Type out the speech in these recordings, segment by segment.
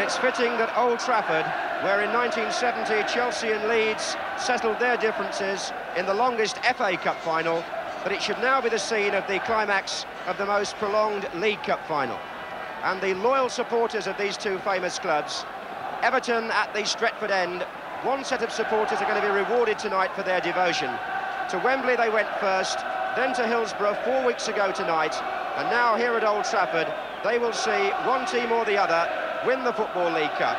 And it's fitting that Old Trafford, where in 1970 Chelsea and Leeds settled their differences in the longest FA Cup final, that it should now be the scene of the climax of the most prolonged League Cup final. And the loyal supporters of these two famous clubs, Everton at the Stretford end, one set of supporters are going to be rewarded tonight for their devotion. To Wembley they went first, then to Hillsborough 4 weeks ago tonight, and now here at Old Trafford they will see one team or the other win the Football League Cup.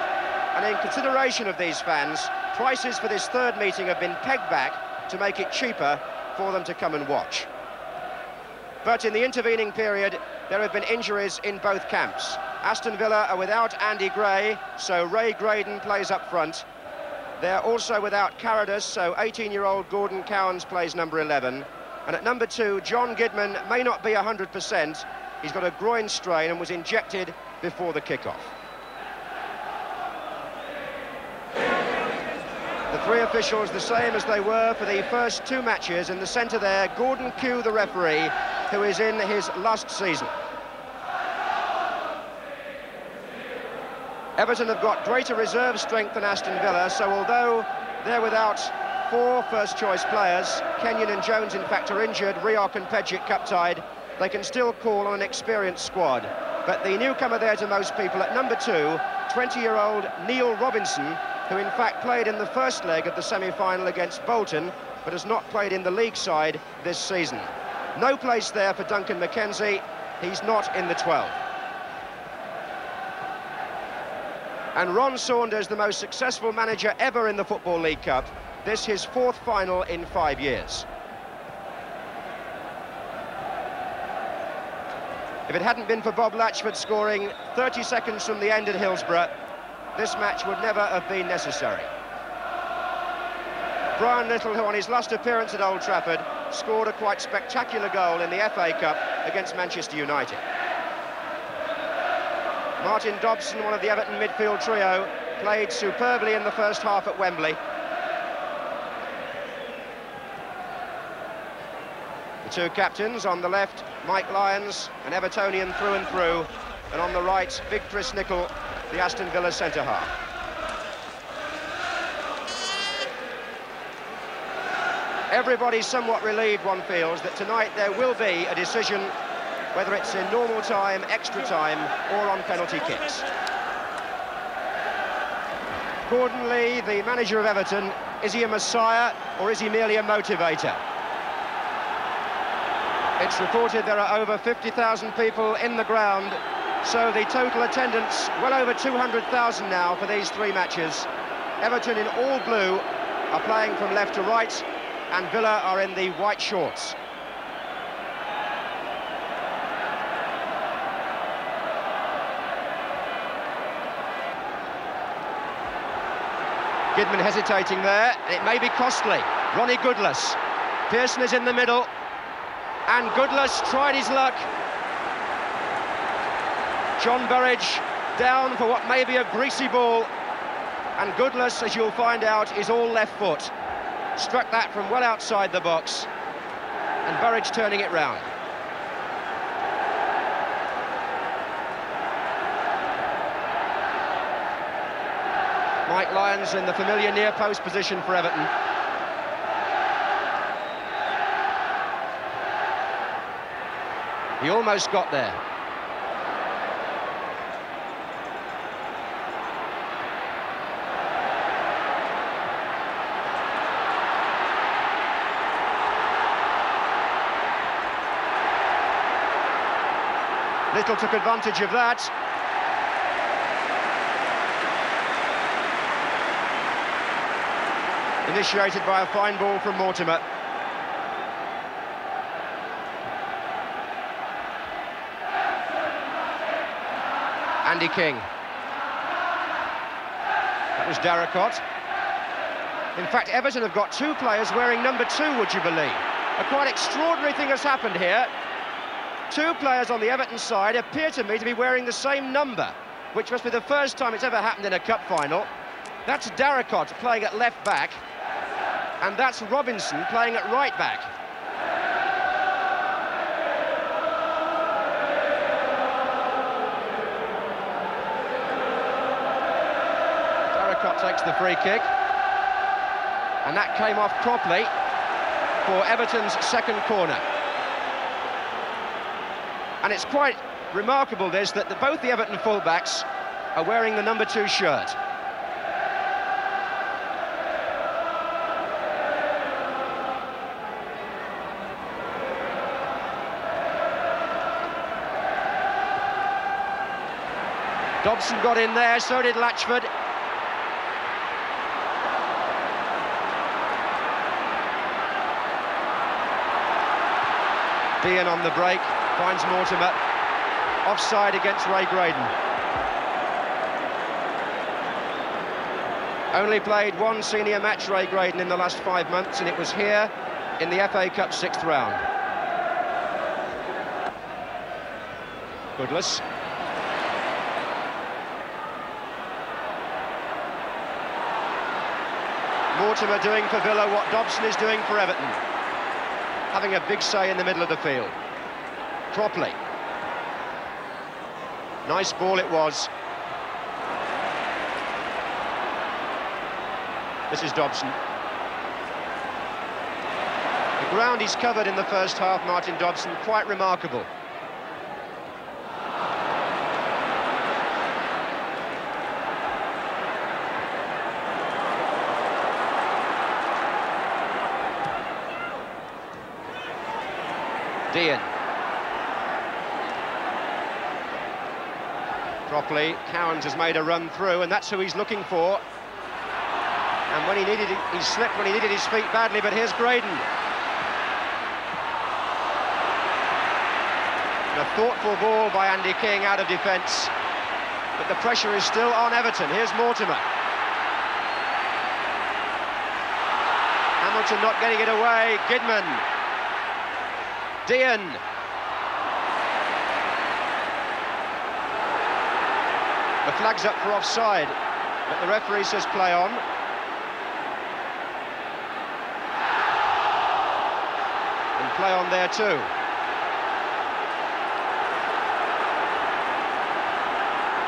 And in consideration of these fans, prices for this third meeting have been pegged back to make it cheaper for them to come and watch. But in the intervening period, there have been injuries in both camps. Aston Villa are without Andy Gray, so Ray Graydon plays up front. They're also without Carradus, so 18-year-old Gordon Cowans plays number 11. And at number 2, John Gidman may not be 100%. He's got a groin strain and was injected before the kickoff. The three officials the same as they were for the first two matches. In the centre there, Gordon Kew, the referee, who is in his last season. Everton have got greater reserve strength than Aston Villa, so although they're without 4 first-choice players, Kenyon and Jones in fact are injured, Rioch and Pejic cup-tied, they can still call on an experienced squad. But the newcomer there to most people at number 2, 20-year-old Neil Robinson, who in fact played in the first leg of the semi-final against Bolton, but has not played in the league side this season. No place there for Duncan McKenzie, he's not in the 12. And Ron Saunders, the most successful manager ever in the Football League Cup, this his 4th final in 5 years. If it hadn't been for Bob Latchford scoring 30 seconds from the end at Hillsborough, this match would never have been necessary. Brian Little, who on his last appearance at Old Trafford scored a quite spectacular goal in the FA Cup against Manchester United. Martin Dobson, one of the Everton midfield trio, played superbly in the first half at Wembley. The two captains on the left, Mike Lyons, an Evertonian through and through, and on the right, big Chris Nicol, the Aston Villa centre-half. Everybody's somewhat relieved, one feels, that tonight there will be a decision whether it's in normal time, extra time, or on penalty kicks. Gordon Lee, the manager of Everton, is he a messiah or is he merely a motivator? It's reported there are over 50,000 people in the ground, so the total attendance well over 200,000 now for these 3 matches. Everton in all blue are playing from left to right, and Villa are in the white shorts. Gidman hesitating there, and it may be costly. Ronnie Goodless. Pearson is in the middle, and Goodless tried his luck. John Burridge down for what may be a greasy ball, and Goodless, as you'll find out, is all left foot. Struck that from well outside the box, and Burridge turning it round. Mike Lyons in the familiar near post position for Everton. He almost got there. Little took advantage of that. Initiated by a fine ball from Mortimer. Andy King. That was Darracott. In fact, Everton have got 2 players wearing number 2, would you believe? A quite extraordinary thing has happened here. 2 players on the Everton side appear to me to be wearing the same number, which must be the first time it's ever happened in a cup final. That's Darracott playing at left back, and that's Robinson playing at right back. takes the free kick. And that came off properly for Everton's second corner. And it's quite remarkable, this, that both the Everton fullbacks are wearing the number 2 shirt. Dobson got in there, so did Latchford. Dean on the break, finds Mortimer. Offside against Ray Graydon. Only played one senior match, Ray Graydon, in the last 5 months, and it was here in the FA Cup 6th round. Goodless. Mortimer doing for Villa what Dobson is doing for Everton. Having a big say in the middle of the field. Properly. Nice ball it was. This is Dobson. The ground he's covered in the first half, Martin Dobson, quite remarkable. Dean. Properly, Cowans has made a run through, and that's who he's looking for. And when he needed it, he slipped when he needed his feet badly, but here's Graydon. And a thoughtful ball by Andy King out of defence. But the pressure is still on Everton. Here's Mortimer. Hamilton not getting it away. Gidman. Dean. The flag's up for offside, but the referee says play on. And play on there too.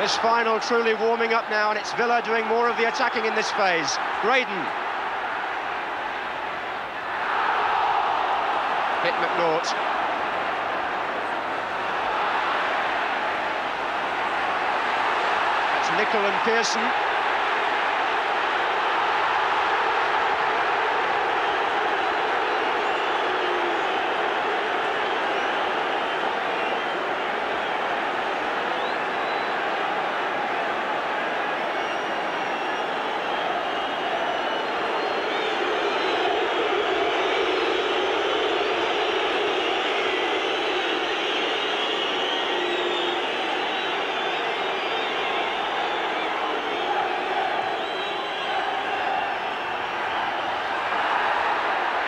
This final truly warming up now, and it's Villa doing more of the attacking in this phase. Graydon. Hit McNaught. That's Nicol and Pearson.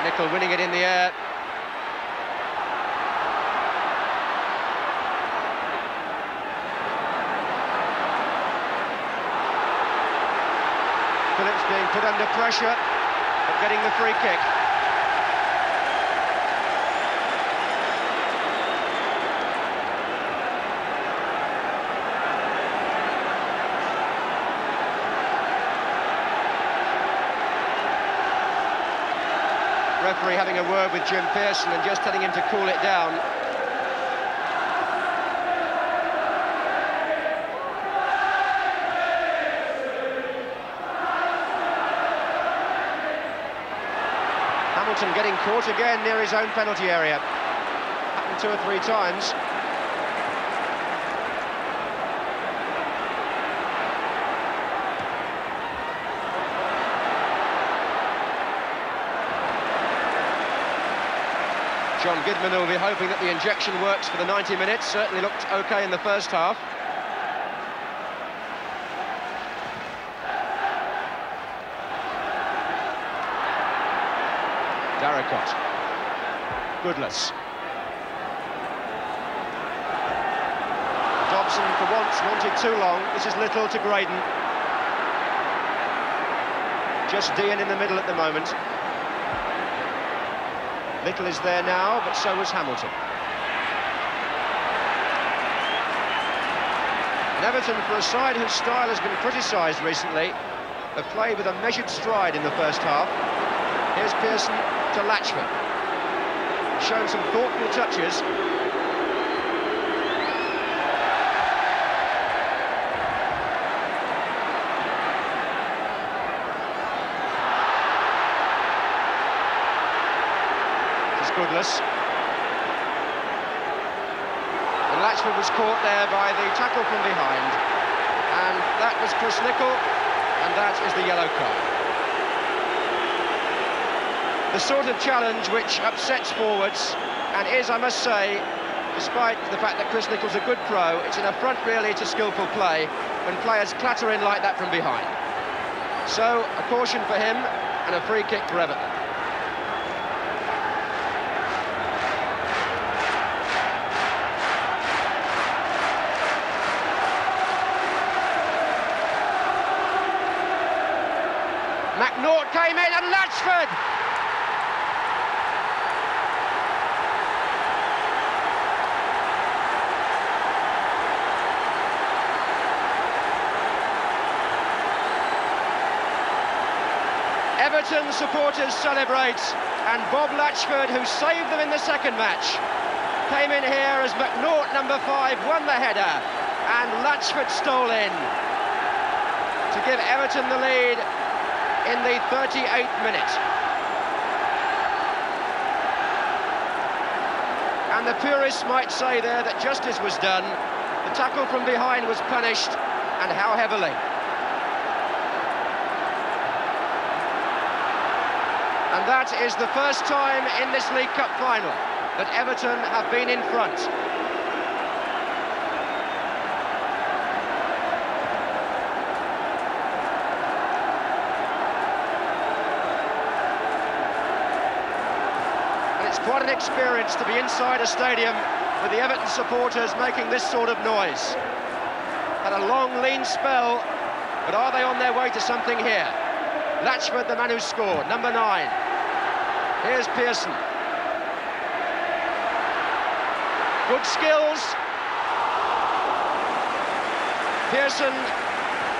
Nicol winning it in the air. Phillips being put under pressure, but getting the free kick. Referee having a word with Jim Pearson and just telling him to cool it down. Hamilton getting caught again near his own penalty area. Happened 2 or 3 times. John Gidman will be hoping that the injection works for the 90 minutes. Certainly looked OK in the first half. Darricott. Goodless. Dobson, for once, wanted too long. This is Little to Graydon. Just Dean in the middle at the moment. Little is there now, but so was Hamilton. And Everton, for a side whose style has been criticised recently, have played with a measured stride in the first half. Here's Pearson to Latchford. Shown some thoughtful touches. This is Goodless. And Latchford was caught there by the tackle from behind. And that was Chris Nicholl, and that is the yellow card. The sort of challenge which upsets forwards, and is, I must say, despite the fact that Chris Nicholl's a good pro, it's an affront really to skillful play when players clatter in like that from behind. So, a caution for him and a free kick for Everton. McNaught came in and Latchford! Everton supporters celebrate, and Bob Latchford, who saved them in the second match, came in here as McNaught, number 5, won the header, and Latchford stole in to give Everton the lead in the 38th minute. And the purists might say there that justice was done. The tackle from behind was punished, and how heavily. And that is the first time in this League Cup final that Everton have been in front. And it's quite an experience to be inside a stadium with the Everton supporters making this sort of noise. Had a long, lean spell, but are they on their way to something here? Latchford, the man who scored, number 9. Here's Pearson. Good skills. Pearson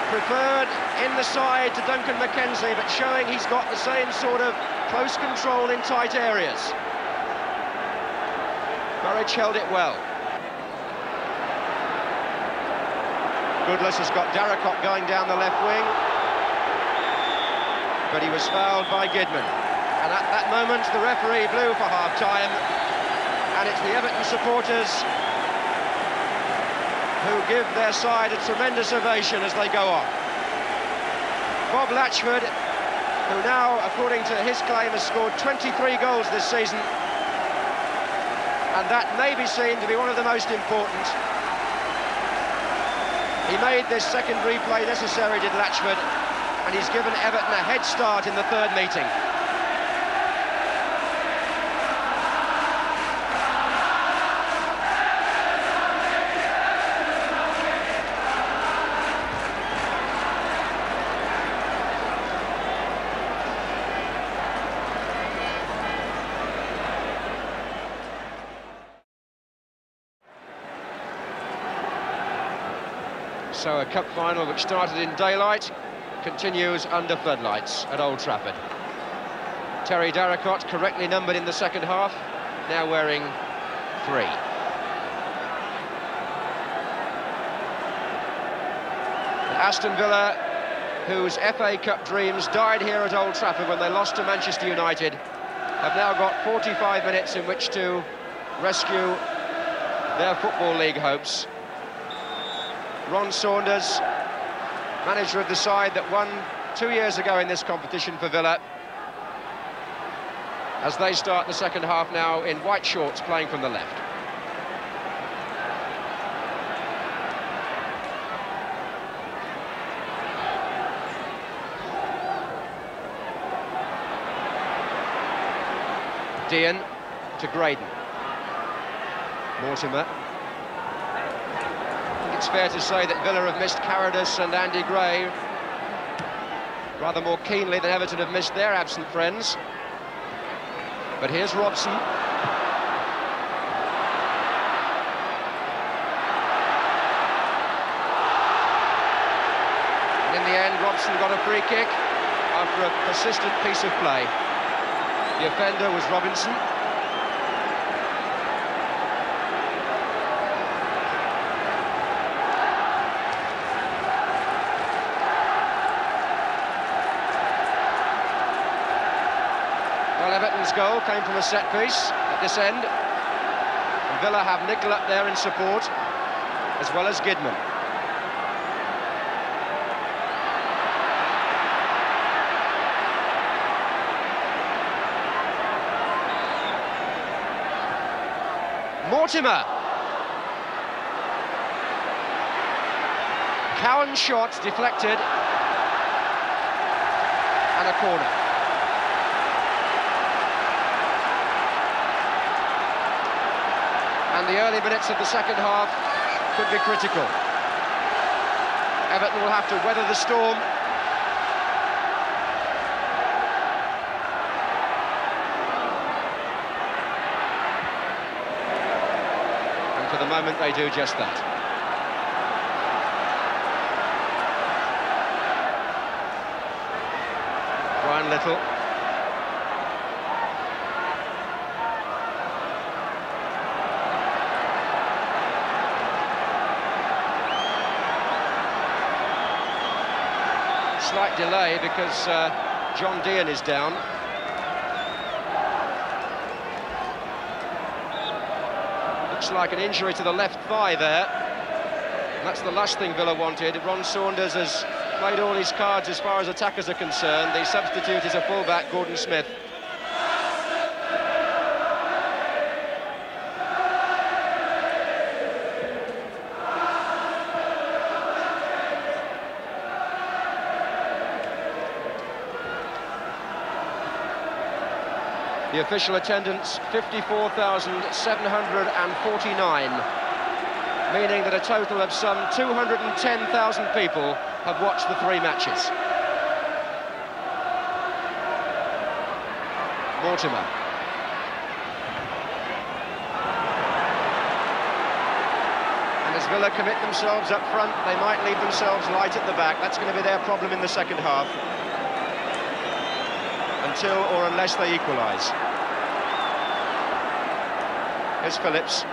preferred in the side to Duncan McKenzie, but showing he's got the same sort of close control in tight areas. Burridge held it well. Goodless has got Darracott going down the left wing, but he was fouled by Gidman. And at that moment, the referee blew for half-time, and it's the Everton supporters who give their side a tremendous ovation as they go on. Bob Latchford, who now, according to his claim, has scored 23 goals this season, and that may be seen to be one of the most important. He made this second replay necessary, did Latchford, and he's given Everton a head start in the third meeting. So a cup final which started in daylight continues under floodlights at Old Trafford. Terry Darracott, correctly numbered in the second half, now wearing 3. And Aston Villa, whose FA Cup dreams died here at Old Trafford when they lost to Manchester United, have now got 45 minutes in which to rescue their Football League hopes. Ron Saunders, manager of the side that won 2 years ago in this competition for Villa, as they start the second half now in white shorts, playing from the left. Dean to Graydon. Mortimer. It's fair to say that Villa have missed Carradus and Andy Gray rather more keenly than Everton have missed their absent friends. But here's Robson. And in the end, Robson got a free kick after a persistent piece of play. The offender was Robinson. Well, Everton's goal came from a set piece at this end. And Villa have Nickel up there in support, as well as Gidman. Mortimer. Cowan's shot deflected. And a corner. And the early minutes of the second half could be critical. Everton will have to weather the storm. And for the moment, they do just that. Brian Little. Slight delay because John Dean is down. Looks like an injury to the left thigh there. And that's the last thing Villa wanted. Ron Saunders has played all his cards as far as attackers are concerned. The substitute is a fullback, Gordon Smith. The official attendance, 54,749, meaning that a total of some 210,000 people have watched the three matches. Mortimer. And as Villa commit themselves up front, they might leave themselves light at the back. That's going to be their problem in the second half. Until or unless they equalise. Here's Phillips.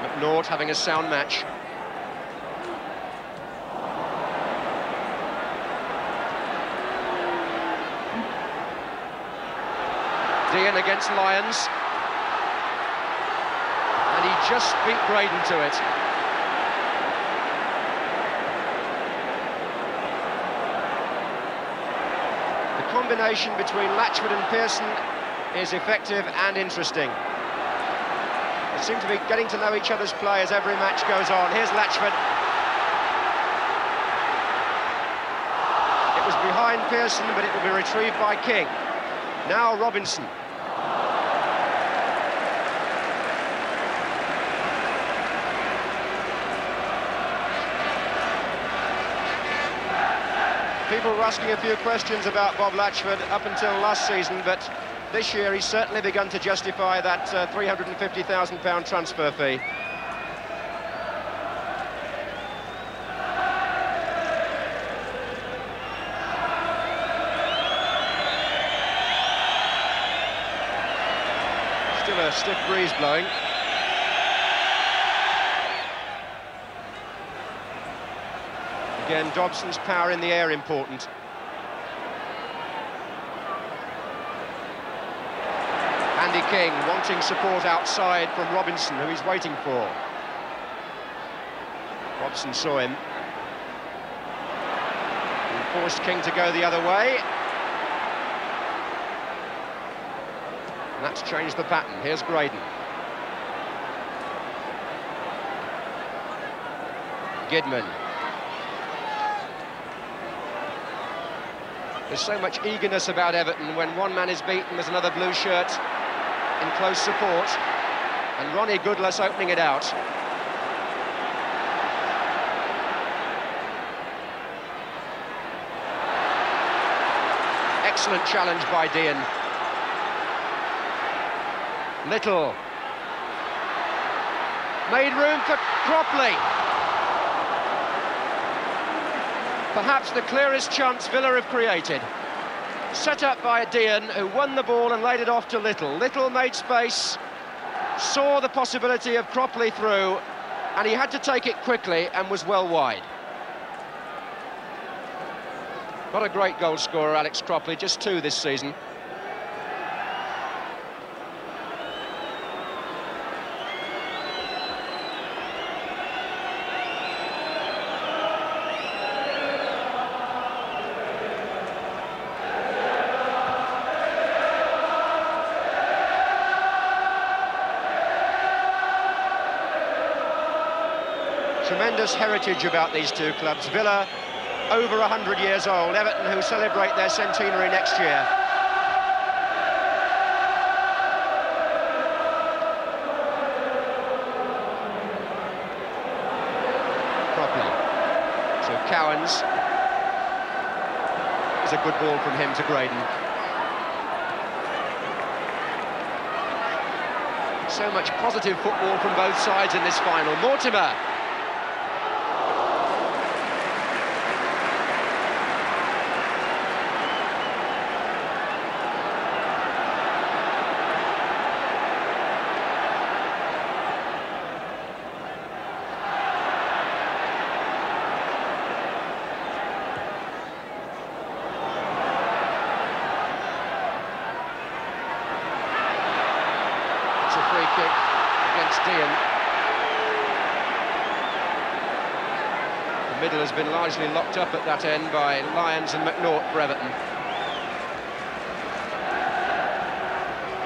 McNaught having a sound match. Dean against Lyons. And he just beat Braden to it. The combination between Latchford and Pearson is effective and interesting. They seem to be getting to know each other's play as every match goes on. Here's Latchford. It was behind Pearson, but it will be retrieved by King. Now Robinson. People were asking a few questions about Bob Latchford up until last season, but this year he's certainly begun to justify that £350,000 transfer fee. Still a stiff breeze blowing. Again, Dobson's power in the air important. Andy King wanting support outside from Robinson, who he's waiting for. Robson saw him. And forced King to go the other way. And that's changed the pattern. Here's Graydon. Gidman. There's so much eagerness about Everton. When one man is beaten, there's another blue shirt in close support. And Ronnie Goodless opening it out. Excellent challenge by Dean. Little. Made room for Cropley. Perhaps the clearest chance Villa have created. Set up by Dean, who won the ball and laid it off to Little. Little made space, saw the possibility of Cropley through, and he had to take it quickly and was well wide. Not a great goal scorer, Alex Cropley, just 2 this season. Tremendous heritage about these two clubs. Villa, over 100 years old. Everton, who celebrate their centenary next year. Cropley. So Cowans. It's a good ball from him to Graydon. So much positive football from both sides in this final. Mortimer. Kick against Dean. The middle has been largely locked up at that end by Lyons and McNaught for Everton.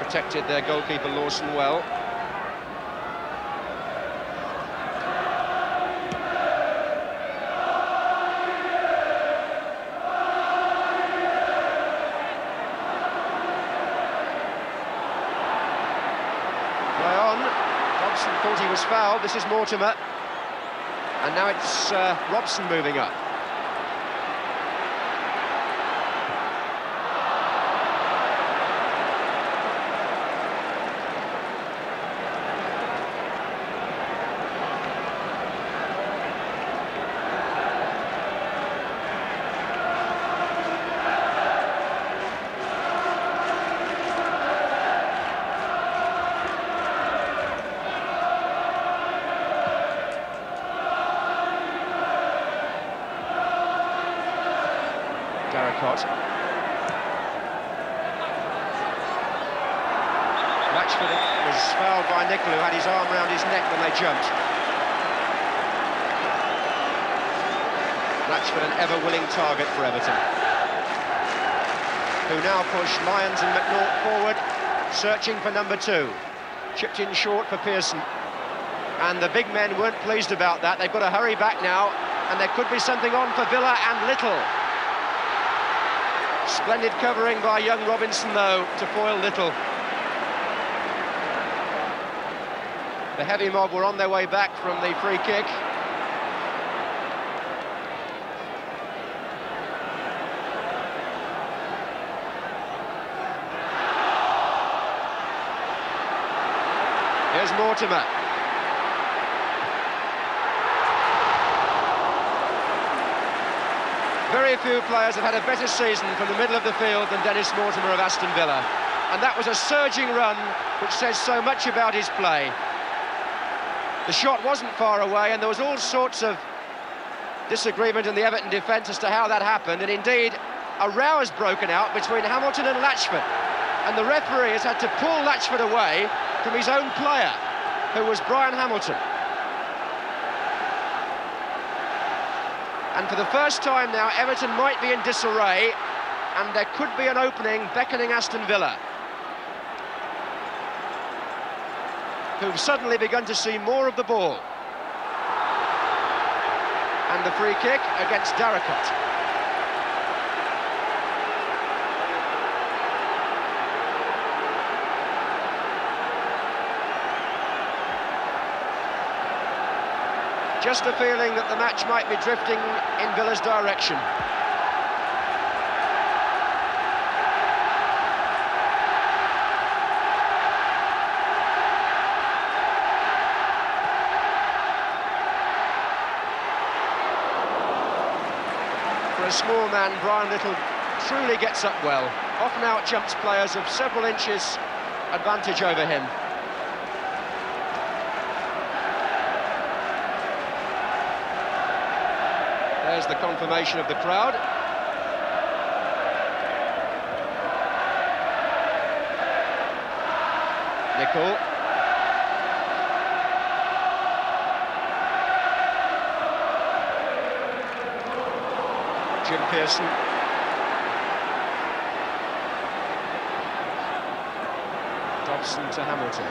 Protected their goalkeeper Lawson well. Thought he was fouled. This is Mortimer, and now it's Robson moving up. Latchford was fouled by Nicol, who had his arm round his neck when they jumped. Latchford, an ever-willing target for Everton, who now push Lyons and McNaught forward, searching for number 2. Chipped in short for Pearson. And the big men weren't pleased about that. They've got to hurry back now, and there could be something on for Villa and Little. Splendid covering by young Robinson, though, to foil Little. The heavy mob were on their way back from the free kick. Here's Mortimer. Very few players have had a better season from the middle of the field than Dennis Mortimer of Aston Villa. And that was a surging run, which says so much about his play. The shot wasn't far away, and there was all sorts of disagreement in the Everton defence as to how that happened. And indeed, a row has broken out between Hamilton and Latchford. And the referee has had to pull Latchford away from his own player, who was Brian Hamilton. And for the first time now, Everton might be in disarray, and there could be an opening beckoning Aston Villa, who've suddenly begun to see more of the ball. And the free kick against Darracott. Just a feeling that the match might be drifting in Villa's direction. a small man, Brian Little truly gets up well. Often out-jumps players of several inches advantage over him. There's the confirmation of the crowd. Nicol. Jim Pearson. Dobson to Hamilton.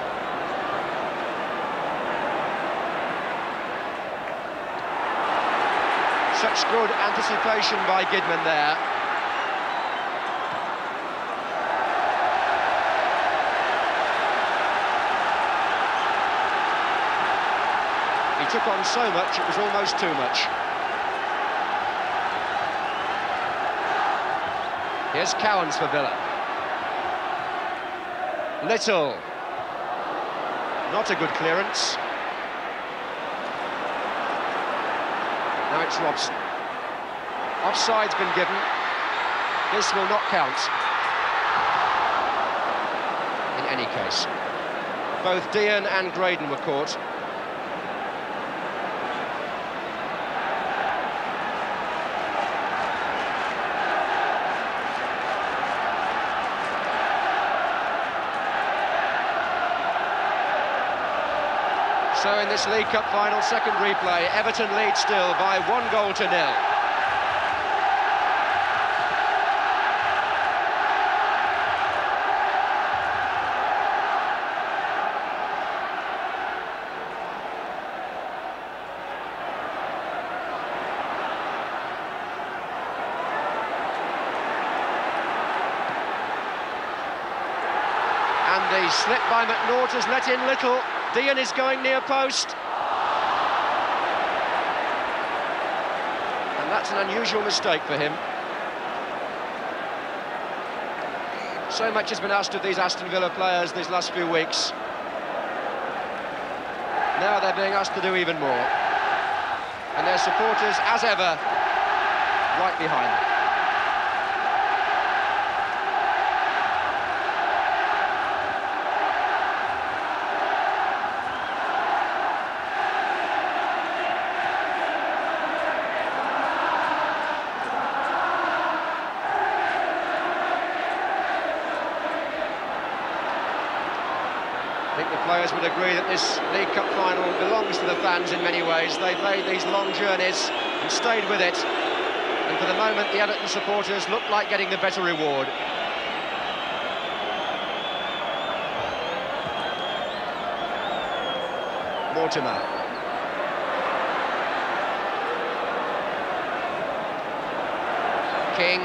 Such good anticipation by Gidman there. He took on so much, it was almost too much. Here's Cowans for Villa. Little. Not a good clearance. Now it's Robson. Offside's been given. This will not count. In any case. Both Dean and Graydon were caught. So in this League Cup final, second replay, Everton lead still by 1-0. And the slip by McNaught has let in Little. Dean is going near post. And that's an unusual mistake for him. So much has been asked of these Aston Villa players these last few weeks. Now they're being asked to do even more. And their supporters, as ever, right behind them. I think the players would agree that this League Cup final belongs to the fans in many ways. They've made these long journeys and stayed with it. And for the moment, the Everton supporters look like getting the better reward. Mortimer. King.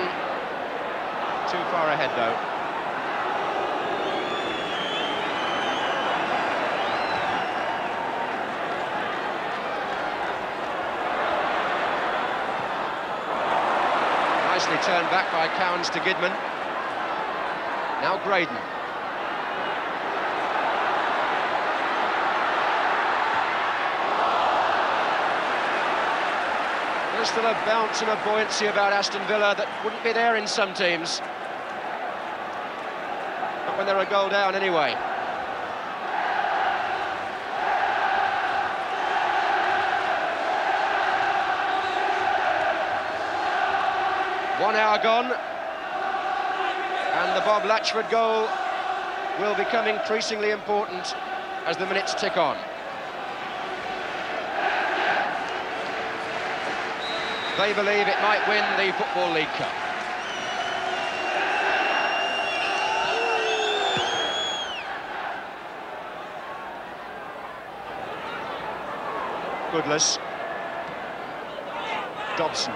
Too far ahead, though. Nicely turned back by Cowans to Gidman. Now Graydon. There's still a bounce and a buoyancy about Aston Villa that wouldn't be there in some teams. But when they're a goal down anyway. One hour gone, and the Bob Latchford goal will become increasingly important as the minutes tick on. They believe it might win the Football League Cup. Goodless. Dobson.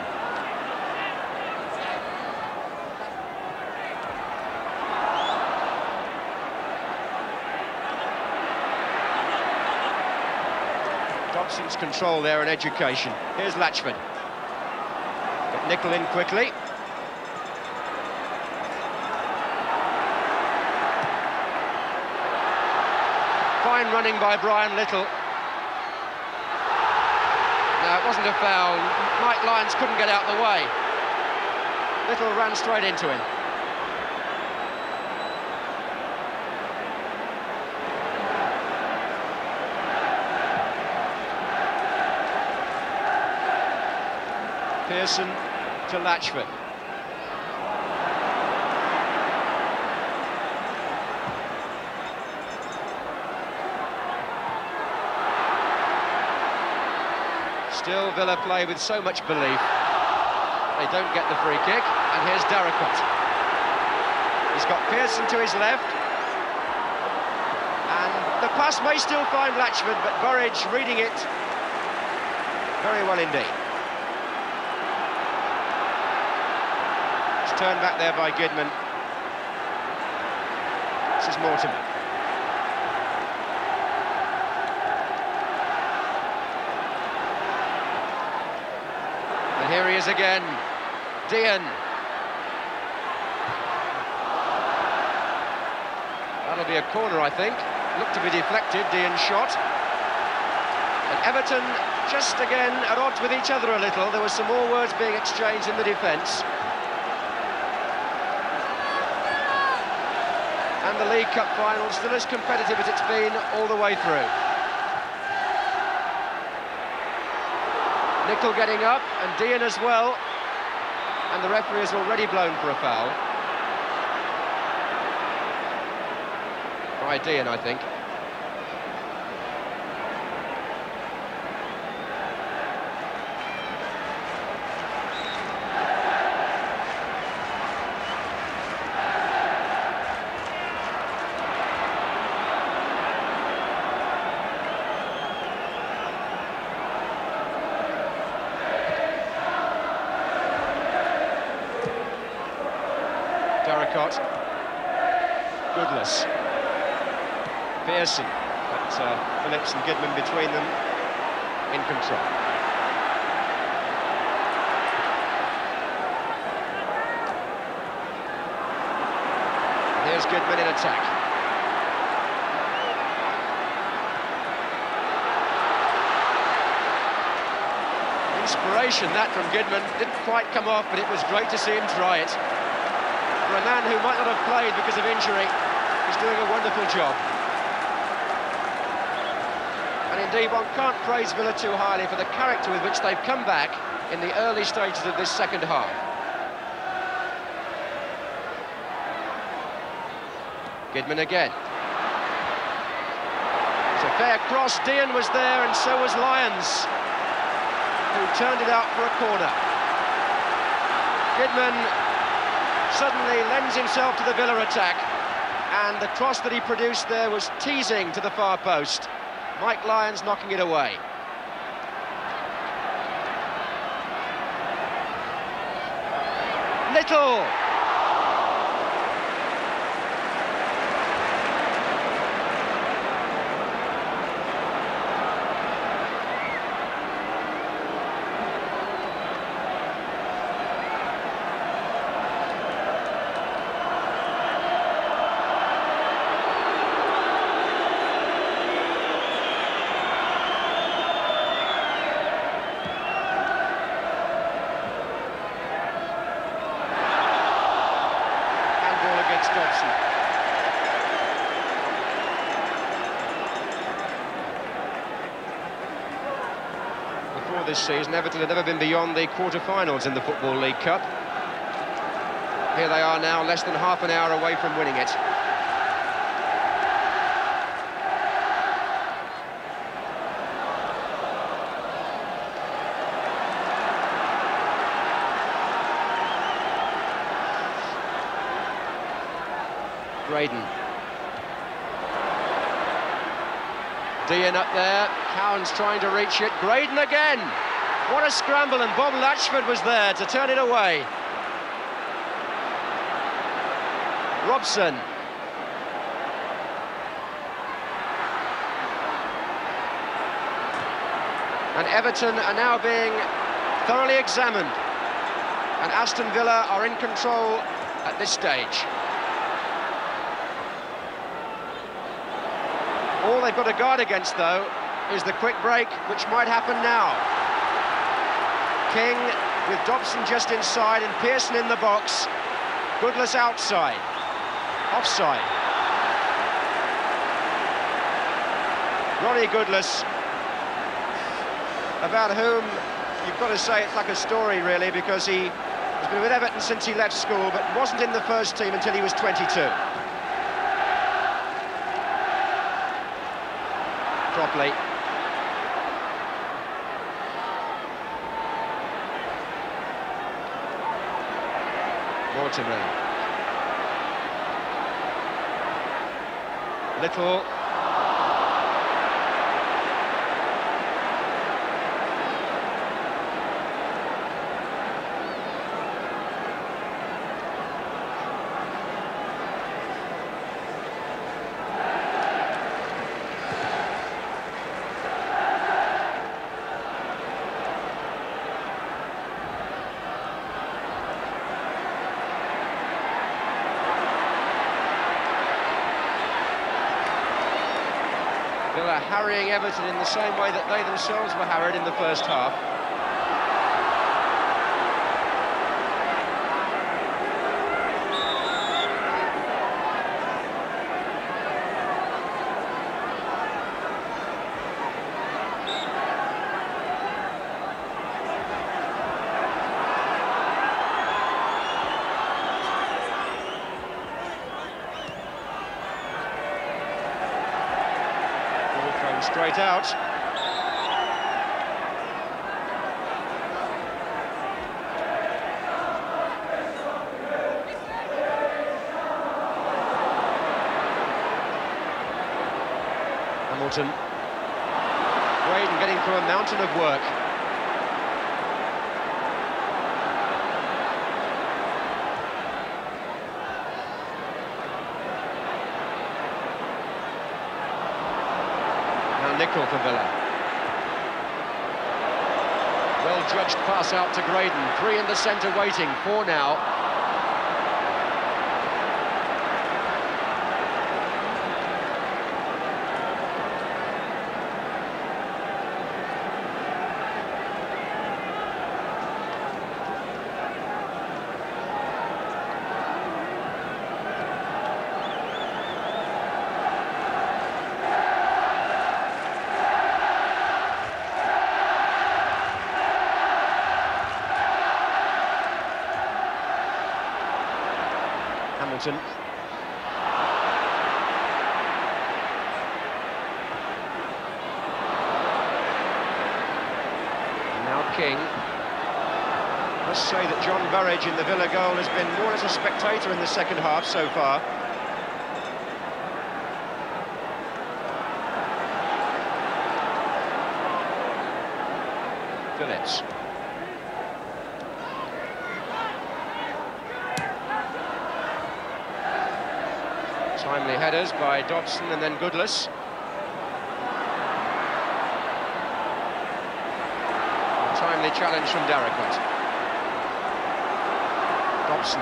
Dobson's control there and education. Here's Latchford. Got Nicol in quickly. Fine running by Brian Little. No, it wasn't a foul. Mike Lyons couldn't get out of the way. Little ran straight into him. Pearson to Latchford. Still Villa play with so much belief. They don't get the free kick, and here's Darricott. He's got Pearson to his left. And the pass may still find Latchford, but Burridge reading it very well indeed. It's turned back there by Gidman. This is Mortimer. And here he is again, Dean. That'll be a corner, I think. Looked to be deflected, Dean's shot. And Everton just again at odds with each other a little. There were some more words being exchanged in the defence. And the League Cup final still as competitive as it's been all the way through. Nicol getting up, and Dean as well. And the referee has already blown for a foul. By Dean, I think. Darricott, Goodless, Pearson, but Phillips and Gidman between them in control. Here's Gidman in attack. Inspiration that from Gidman, didn't quite come off, but it was great to see him try it. For a man who might not have played because of injury, he's doing a wonderful job. And indeed, one can't praise Villa too highly for the character with which they've come back in the early stages of this second half. Gidman again. It's a fair cross. Dean was there, and so was Lyons, who turned it out for a corner. Gidman suddenly lends himself to the Villa attack, and the cross that he produced there was teasing to the far post. Mike Lyons knocking it away. Little! Before this season, Everton had never been beyond the quarter-finals in the Football League Cup. Here they are now, less than half an hour away from winning it. Graydon. Dean up there, Cowan's trying to reach it, Graydon again! What a scramble, and Bob Latchford was there to turn it away. Robson. And Everton are now being thoroughly examined, and Aston Villa are in control at this stage. All they've got to guard against, though, is the quick break, which might happen now. King with Dobson just inside and Pearson in the box. Goodless outside. Offside. Ronnie Goodless, about whom you've got to say it's like a story, really, because he has been with Everton since he left school, but wasn't in the first team until he was 22. Cropley. Mortimer. Little. Villa harrying Everton in the same way that they themselves were harried in the first half. Straight out. Hamilton. Graydon getting through a mountain of work. Nickel for Villa. Well-judged pass out to Graydon. 3 in the centre waiting. 4 now. Hamilton. And now King. I must say that John Burridge in the Villa goal has been more as a spectator in the second half so far. Phillips. Timely headers by Dobson and then Goodless. A timely challenge from Darragh. Dobson.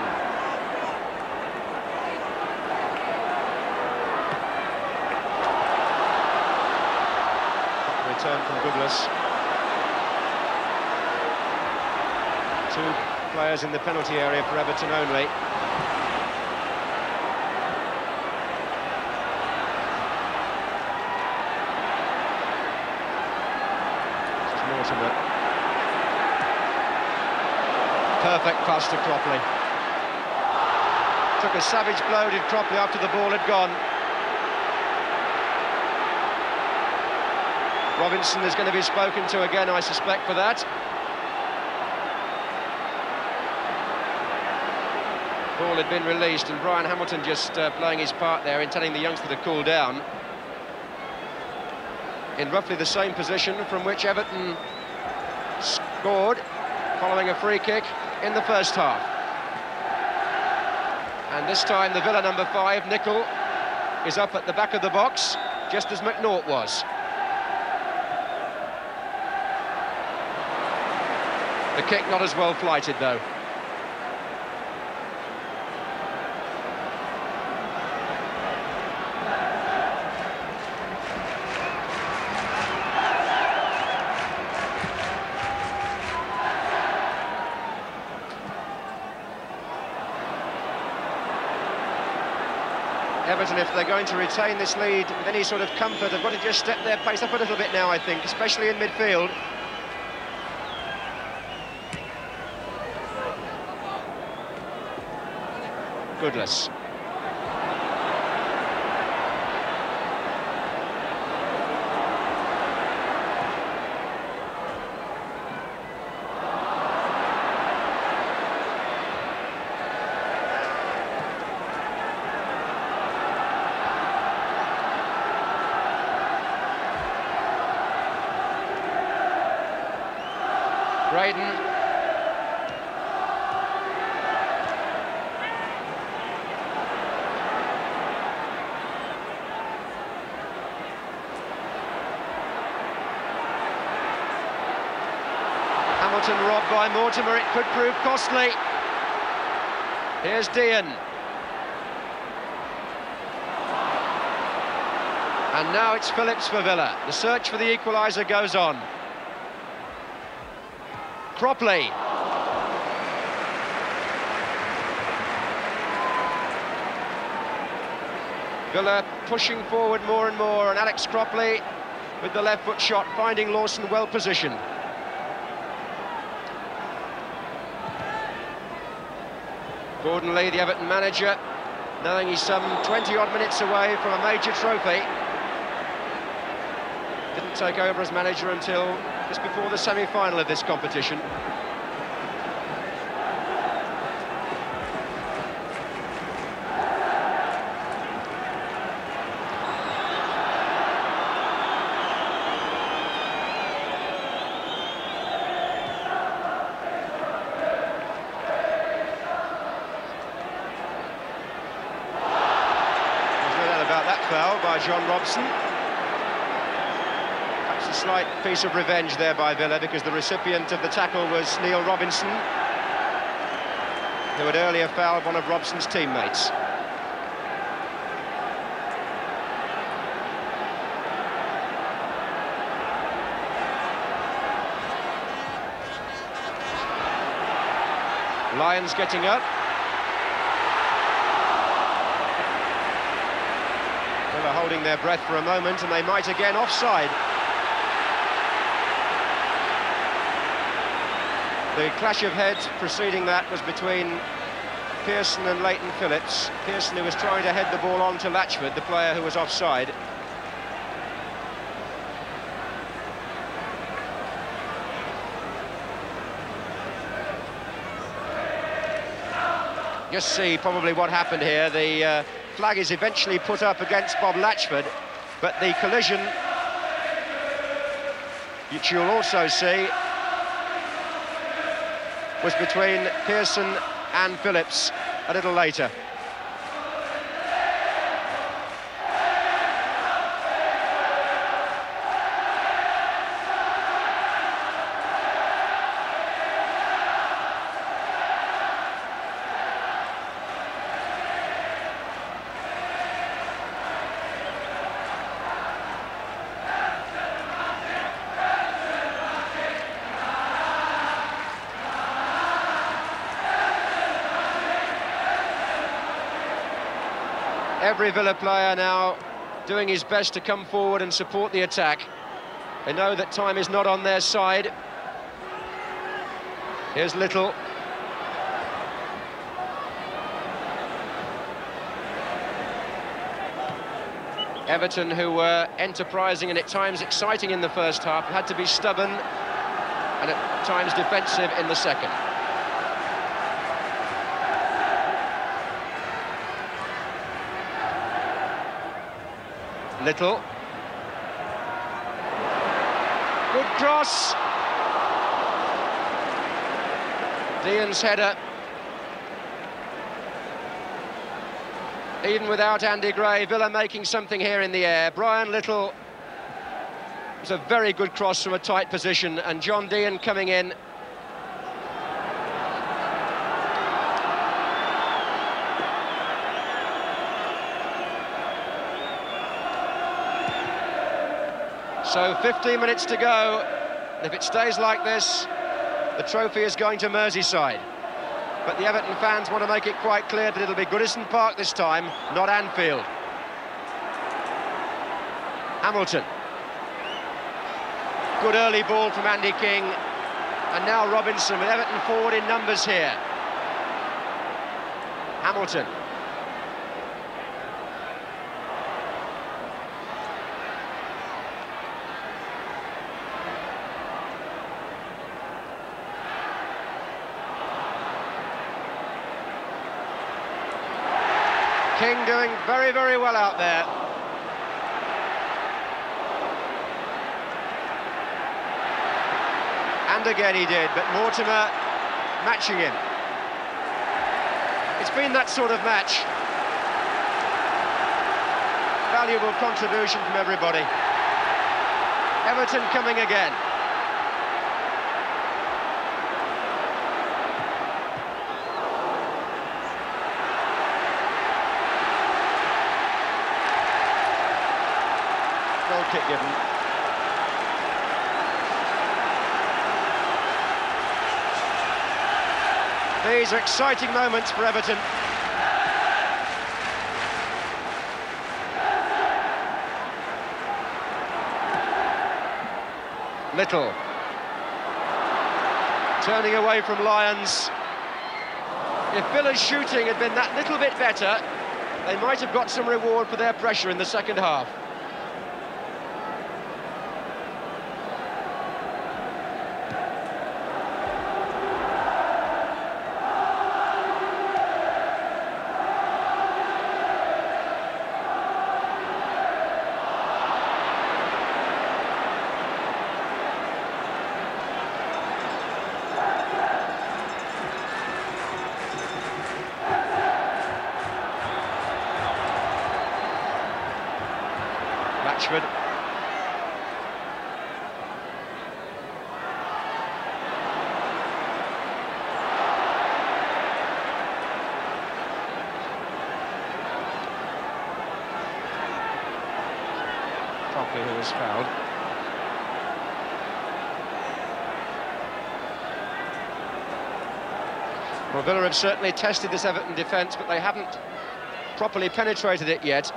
Return from Goodless. 2 players in the penalty area for Everton only. Perfect pass to Cropley. Took a savage blow, did Cropley, after the ball had gone. Robinson is going to be spoken to again, I suspect, for that. Ball had been released, and Brian Hamilton just playing his part there in telling the youngster to cool down. In roughly the same position from which Everton scored, following a free kick in the first half. And this time the Villa number 5, Nicol, is up at the back of the box, just as McNaught was. The kick not as well flighted, though. Everton, if they're going to retain this lead with any sort of comfort, they've got to just step their pace up a little bit now, I think, especially in midfield. Goodless. Braden. Hamilton robbed by Mortimer, it could prove costly. Here's Dean. And now it's Phillips for Villa. The search for the equaliser goes on. Cropley. Villa pushing forward more and more, and Alex Cropley with the left foot shot, finding Lawson well positioned. Gordon Lee, the Everton manager, knowing he's some 20-odd minutes away from a major trophy. Didn't take over as manager until just before the semi-final of this competition. There's no doubt about that foul by John Robson. A slight piece of revenge there by Villa, because the recipient of the tackle was Neil Robinson, who had earlier fouled one of Robson's teammates. Lions getting up. Villa holding their breath for a moment, and they might again offside. The clash of heads preceding that was between Pearson and Leighton Phillips. Pearson, who was trying to head the ball on to Latchford, the player who was offside. Just see probably what happened here. The flag is eventually put up against Bob Latchford, but the collision, which you'll also see, was between Pearson and Phillips a little later. Every Villa player now doing his best to come forward and support the attack. They know that time is not on their side. Here's Little. Everton, who were enterprising and at times exciting in the first half, had to be stubborn and at times defensive in the second. Little. Good cross. Dean's header. Even without Andy Gray, Villa making something here in the air. Brian Little. It was a very good cross from a tight position, and John Dean coming in. So 15 minutes to go, and if it stays like this, the trophy is going to Merseyside. but the Everton fans want to make it quite clear that it'll be Goodison Park this time, not Anfield. Hamilton. Good early ball from Andy King, and now Robinson with Everton forward in numbers here. Hamilton. King doing very, very well out there. And again he did, but Mortimer matching him. It's been that sort of match. Valuable contribution from everybody. Everton coming again. Goal kick given. These are exciting moments for Everton. Little. Turning away from Lyons. If Villa's shooting had been that little bit better, they might have got some reward for their pressure in the second half. Rashford. Copley, who was fouled. Well, Villa have certainly tested this Everton defence, but they haven't properly penetrated it yet.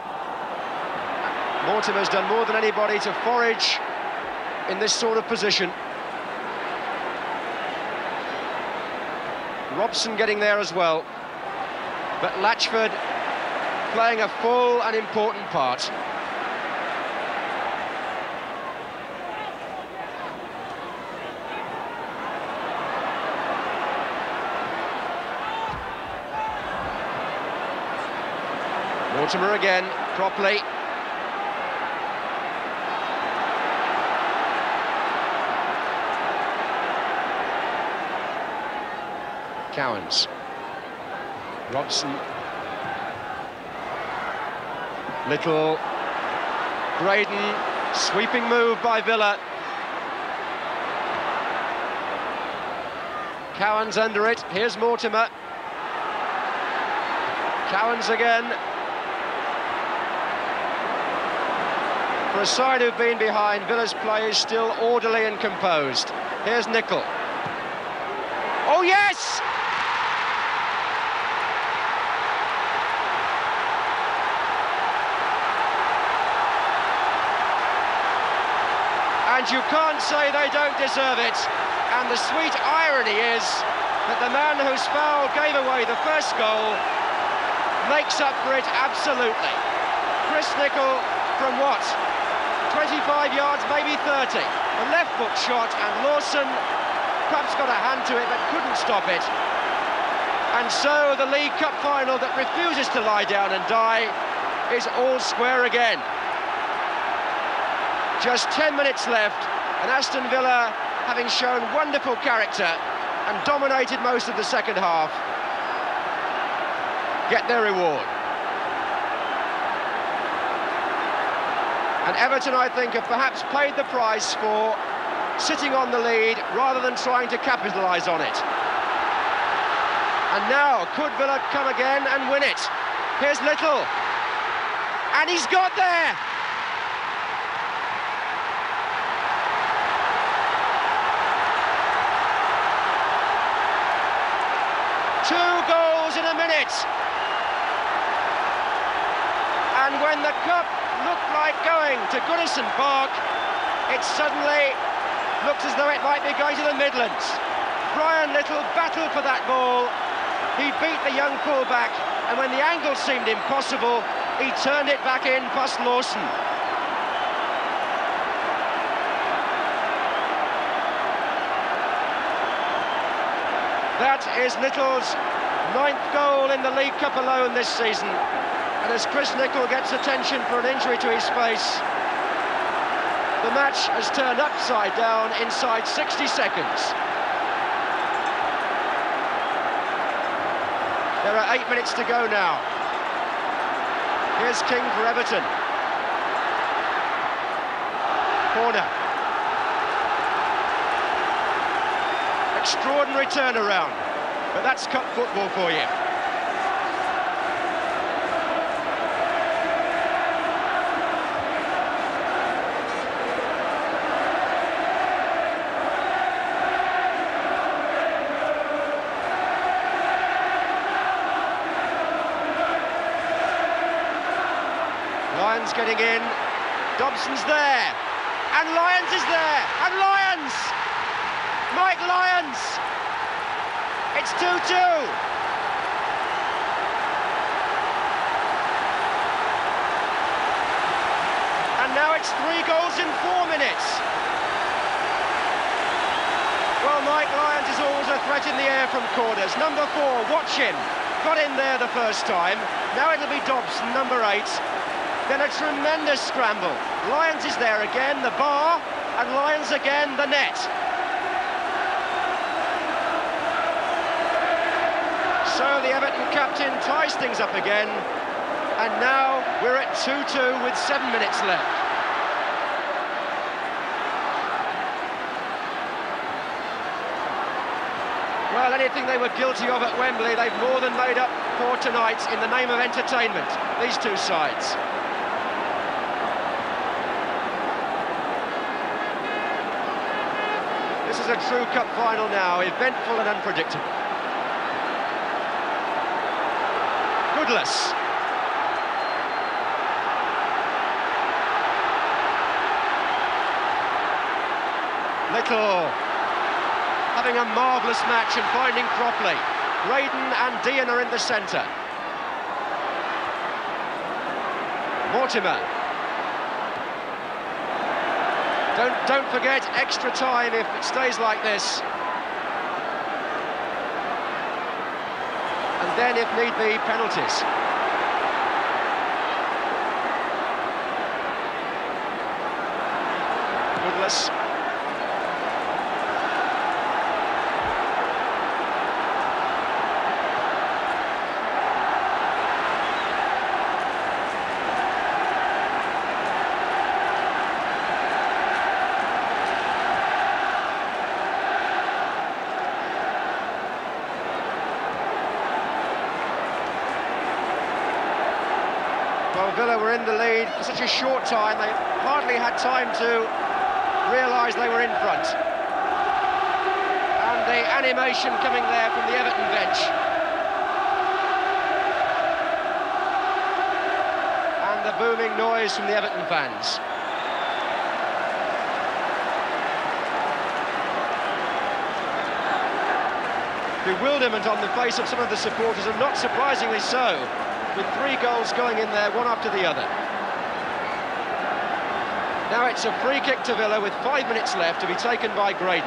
Mortimer's done more than anybody to forage in this sort of position. Robson getting there as well, but Latchford playing a full and important part. Mortimer again, properly. Cowans. Robson. Little. Braden. Sweeping move by Villa. Cowans under it. Here's Mortimer. Cowans again. For a side who've been behind, Villa's play is still orderly and composed. Here's Nicol. Oh, yes! And you can't say they don't deserve it. And the sweet irony is that the man whose foul gave away the first goal makes up for it absolutely. Chris Nicol from what? 25 yards, maybe 30. A left foot shot, and Lawson perhaps got a hand to it but couldn't stop it. And so the League Cup final that refuses to lie down and die is all square again. Just 10 minutes left, and Aston Villa, having shown wonderful character and dominated most of the second half, get their reward. And Everton, I think, have perhaps paid the price for sitting on the lead rather than trying to capitalise on it. And now, could Villa come again and win it? Here's Little. And he's got there! Two a minute. And when the cup looked like going to Goodison Park, it suddenly looked as though it might be going to the Midlands. Brian Little battled for that ball. He beat the young fullback, and when the angle seemed impossible, he turned it back in past Lawson. That is Little's 9th goal in the League Cup alone this season. And as Chris Nicholl gets attention for an injury to his face, the match has turned upside down inside 60 seconds. There are 8 minutes to go now. Here's King for Everton. Corner. Extraordinary turnaround, but that's cup football for you. Lyons getting in, Dobson's there, and Lyons is there, and Lyons! Mike Lyons! It's 2-2. And now it's 3 goals in 4 minutes. Well, Mike Lyons is always a threat in the air from corners. Number 4, watch him. Got in there the first time. Now it'll be Dobson, number 8. Then a tremendous scramble. Lyons is there again, the bar, and Lyons again, the net. So the Everton captain ties things up again, and now we're at 2-2 with 7 minutes left. Well, anything they were guilty of at Wembley, they've more than made up for tonight in the name of entertainment, these two sides. This is a true cup final now, eventful and unpredictable. Goodless. Little having a marvellous match and finding Cropley. Graydon and Dean are in the centre. Mortimer. Don't forget extra time if it stays like this. And then, if need be, penalties. Goodless. Well, Villa were in the lead for such a short time, they hardly had time to realise they were in front. And the animation coming there from the Everton bench. And the booming noise from the Everton fans. Bewilderment on the face of some of the supporters, and not surprisingly so, with 3 goals going in there, one after the other. Now it's a free kick to Villa with 5 minutes left, to be taken by Graydon.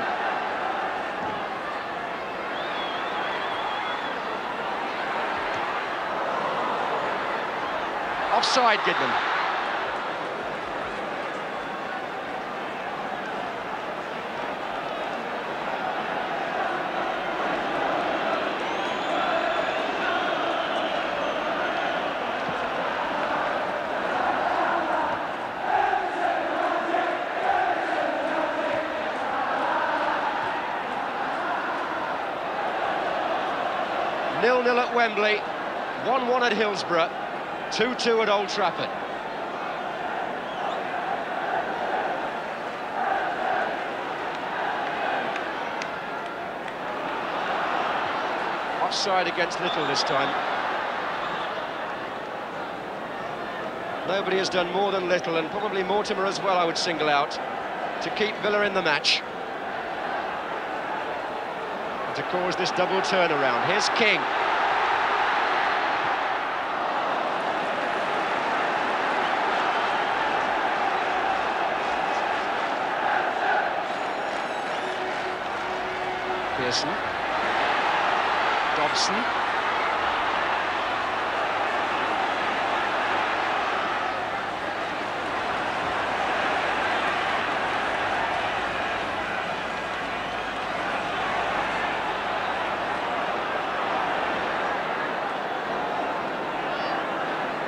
Offside, Gidman. Nil-nil at Wembley, 1-1 at Hillsborough, 2-2 at Old Trafford. side against Little this time. Nobody has done more than Little, and probably Mortimer as well, I would single out, to keep Villa in the match. And to cause this double turnaround. Here's King. Pearson. Dobson.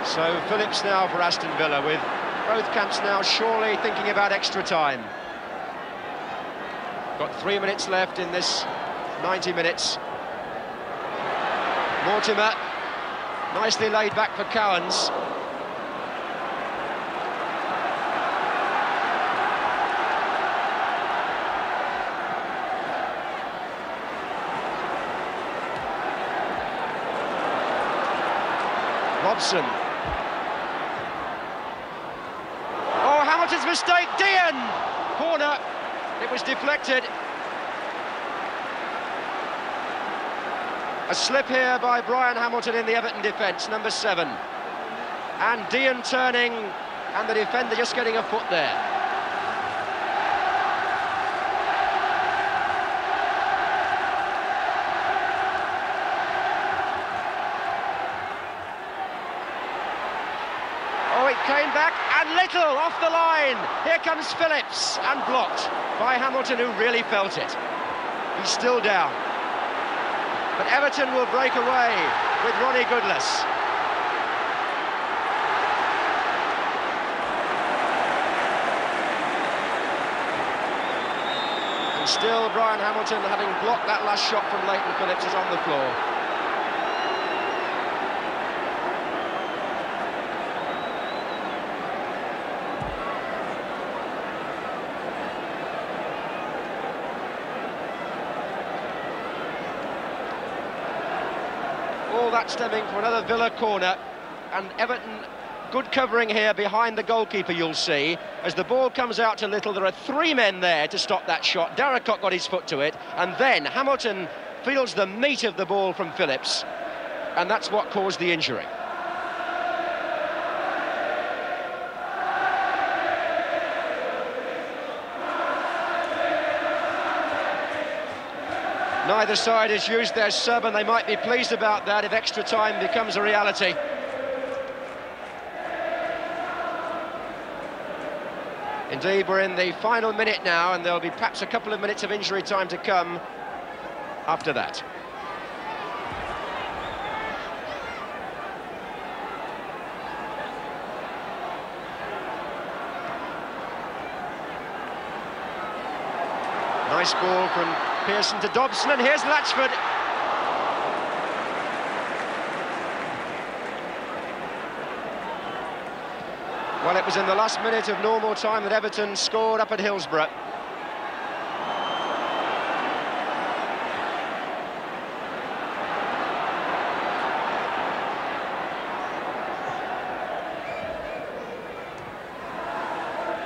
So Phillips now for Aston Villa, with both camps now surely thinking about extra time. Got 3 minutes left in this 90 minutes. Mortimer, nicely laid back for Cowans. Robson. Oh, Hamilton's mistake, Dean! Corner, it was deflected. A slip here by Brian Hamilton in the Everton defence, number 7. And Dean turning, and the defender just getting a foot there. Oh, it came back, and Little off the line. Here comes Phillips, and blocked by Hamilton, who really felt it. He's still down. But Everton will break away with Ronnie Goodless. And still Brian Hamilton, having blocked that last shot from Leighton Phillips, is on the floor. All that stemming from another Villa corner, and Everton, good covering here behind the goalkeeper, you'll see. As the ball comes out to Little, there are 3 men there to stop that shot. Darracott got his foot to it, and then Hamilton feels the meat of the ball from Phillips, and that's what caused the injury. Neither side has used their sub, and they might be pleased about that if extra time becomes a reality. Indeed, we're in the final minute now, and there'll be perhaps a couple of minutes of injury time to come after that. Nice ball from Pearson to Dobson, and here's Latchford. Well, it was in the last minute of normal time that Everton scored up at Hillsborough.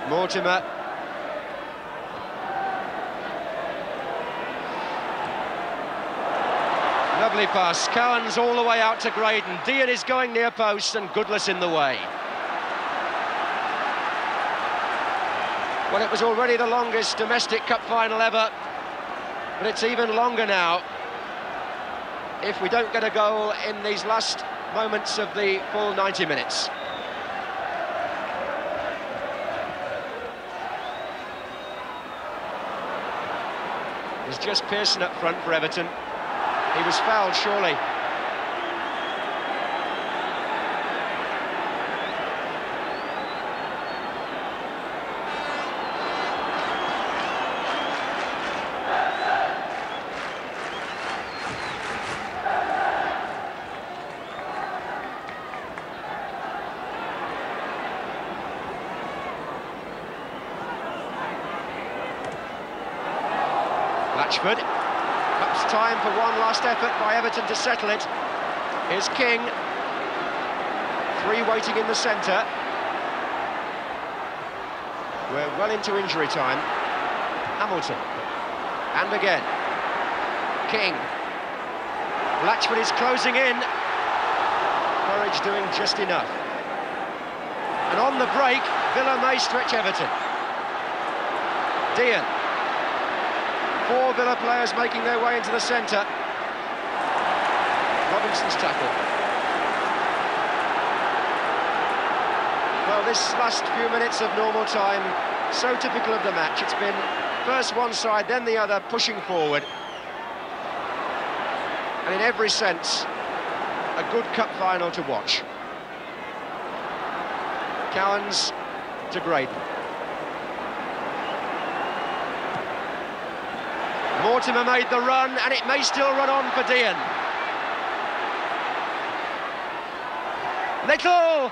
Mortimer. Lovely pass. Cowans all the way out to Graydon. Dean is going near post, and Goodless in the way. Well, it was already the longest domestic cup final ever, but it's even longer now if we don't get a goal in these last moments of the full 90 minutes. It's just Pearson up front for Everton. He was fouled, surely. Latchford. Perhaps time for one last effort by Everton to settle it. Here's King. Three waiting in the centre. We're well into injury time. Hamilton. And again. King. Latchford is closing in. Burridge doing just enough. And on the break, Villa may stretch Everton. Dean. Four Villa players making their way into the centre. Robinson's tackle. Well, this last few minutes of normal time, so typical of the match. It's been first one side, then the other, pushing forward. And in every sense, a good cup final to watch. Cowans to Graydon. Mortimer made the run, and it may still run on for Dean. Little!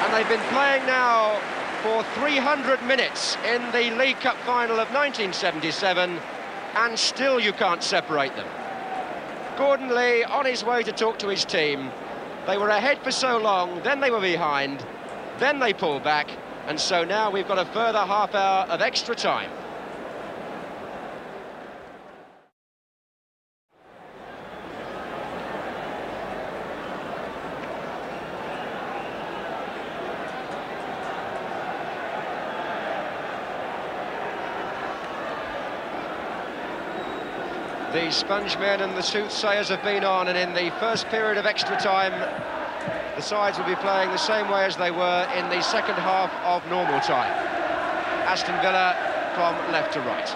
And they've been playing now for 300 minutes in the League Cup final of 1977, and still you can't separate them. Gordon Lee on his way to talk to his team. They were ahead for so long, then they were behind, then they pulled back, and so now we've got a further half hour of extra time. The Spongemen and the Soothsayers have been on, and in the first period of extra time, the sides will be playing the same way as they were in the second half of normal time. Aston Villa from left to right.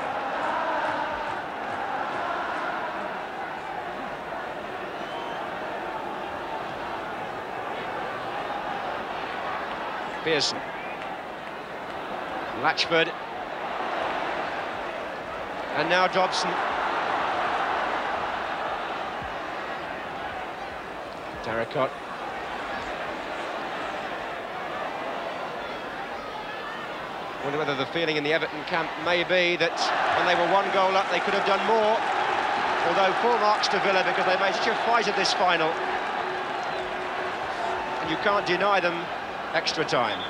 Pearson. Latchford. And now Dobson. Darricott. Wonder whether the feeling in the Everton camp may be that when they were one goal up, they could have done more. Although full marks to Villa because they made such a fight of this final. And you can't deny them extra time.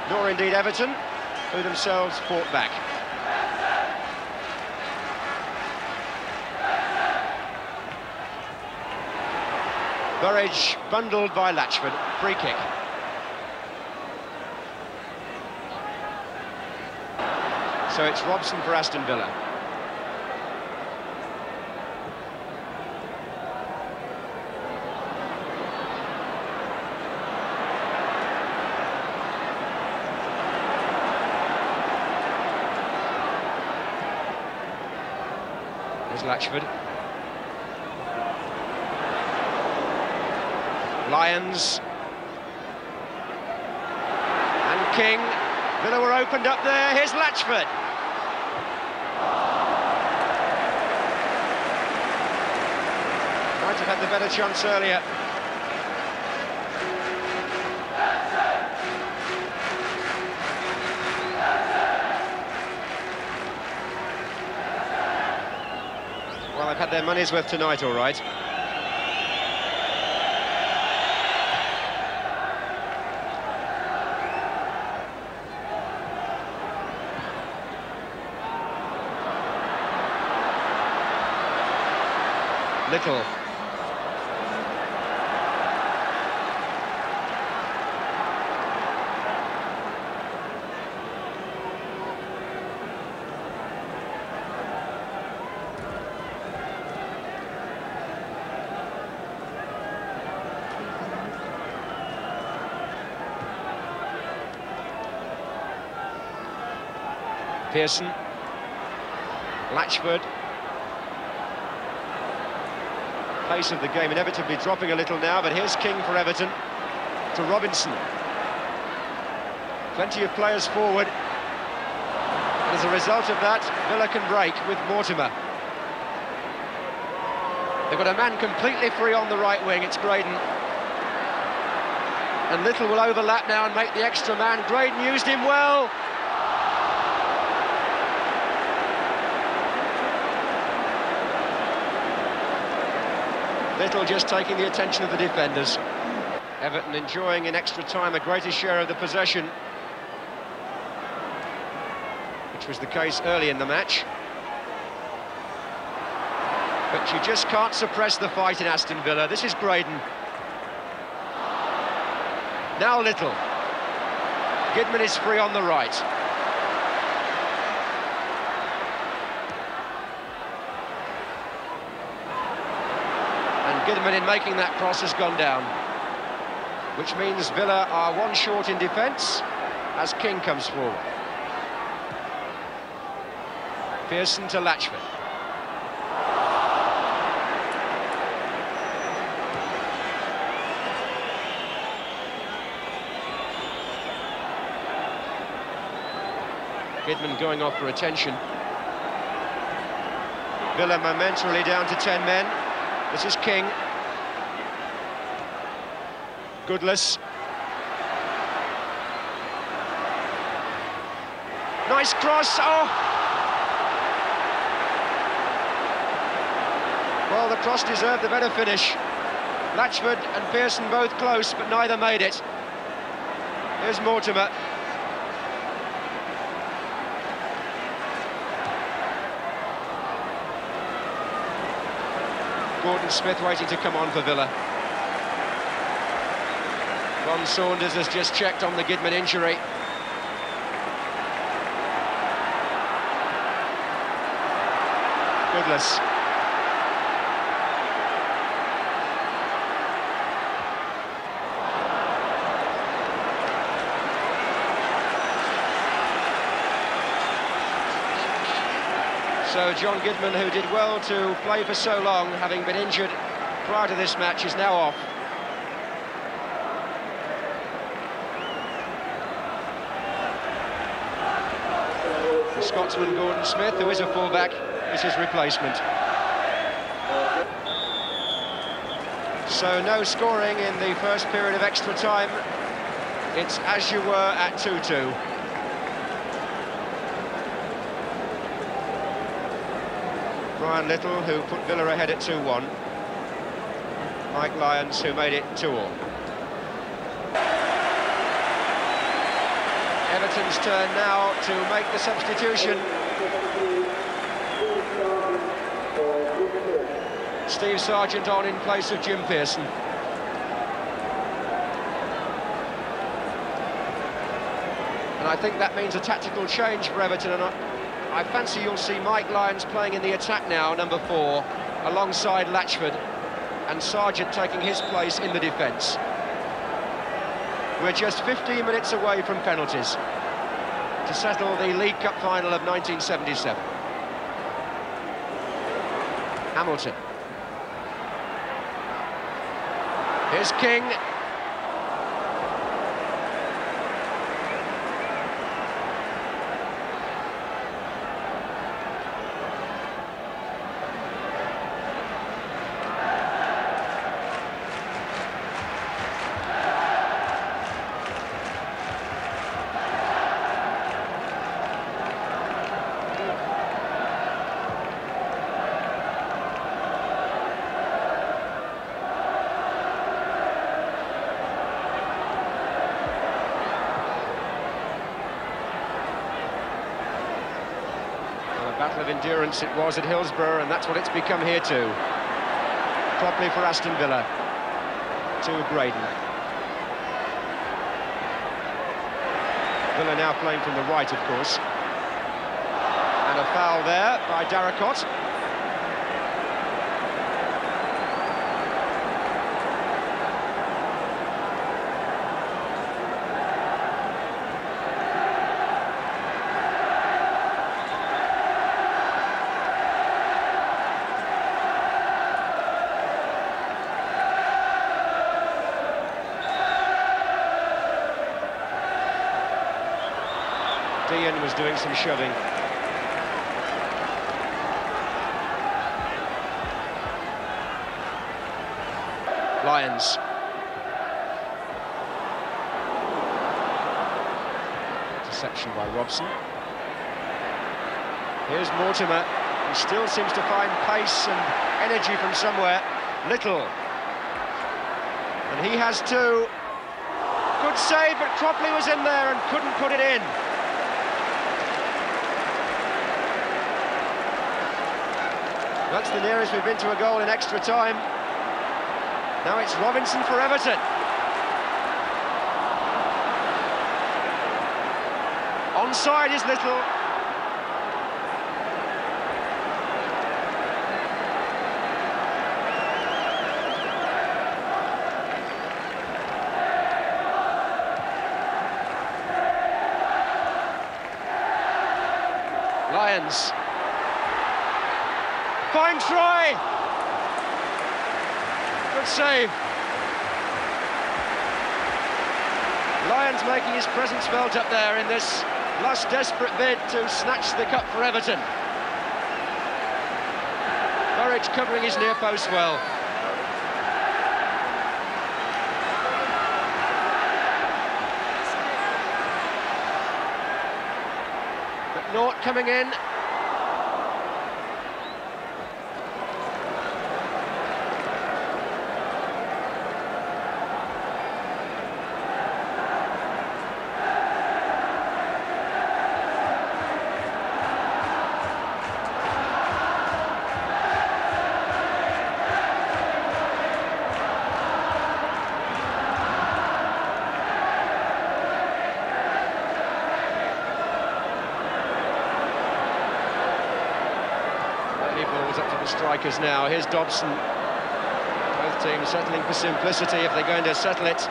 Nor indeed Everton, who themselves fought back. Burridge bundled by Latchford, free kick. So it's Robson for Aston Villa. There's Latchford. Lyons and King. Villa were opened up there. Here's Latchford. Might have had the better chance earlier. Well, they've had their money's worth tonight, all right. Little. Pearson. Latchford. Pace of the game inevitably dropping a little now, but here's King for Everton to Robinson. Plenty of players forward. And as a result of that, Villa can break with Mortimer. They've got a man completely free on the right wing, it's Graydon. And Little will overlap now and make the extra man. Graydon used him well. Little just taking the attention of the defenders. Everton enjoying in extra time a greater share of the possession, which was the case early in the match. But you just can't suppress the fight in Aston Villa. This is Graydon. Now Little. Gidman is free on the right. And Gidman, in making that cross, has gone down. Which means Villa are one short in defence as King comes forward. Pearson to Latchford. Gidman going off for attention. Villa momentarily down to 10 men. This is King. Goodless. Nice cross, oh! Well, the cross deserved the better finish. Latchford and Pearson both close, but neither made it. Here's Mortimer. Gordon Smith waiting to come on for Villa. Ron Saunders has just checked on the Gidman injury. Goodless. So John Gidman, who did well to play for so long, having been injured prior to this match, is now off. The Scotsman Gordon Smith, who is a fullback, is his replacement. So no scoring in the first period of extra time. It's as you were at 2-2. Brian Little, who put Villa ahead at 2-1. Mike Lyons, who made it 2-2. Everton's turn now to make the substitution. Steve Sargent on in place of Jim Pearson. And I think that means a tactical change for Everton, and I fancy you'll see Mike Lyons playing in the attack now, number 4, alongside Latchford, and Sargent taking his place in the defence. We're just 15 minutes away from penalties to settle the League Cup final of 1977. Hamilton. Here's King. Battle of endurance it was at Hillsborough, and that's what it's become here too. Properly for Aston Villa. To Graydon. Villa now playing from the right, of course. And a foul there by Darracott. Dean was doing some shoving. Lions. Interception by Robson. Here's Mortimer, who still seems to find pace and energy from somewhere. Little. And he has two. Good save, but Cropley was in there and couldn't put it in. That's the nearest we've been to a goal in extra time. Now it's Robinson for Everton. Onside is Little. Lions. Fine try. Good save. Lions making his presence felt up there in this last desperate bid to snatch the cup for Everton. Burridge covering his near post well. McNaught coming in. Balls up to the strikers now. Here's Dobson. Both teams settling for simplicity if they're going to settle it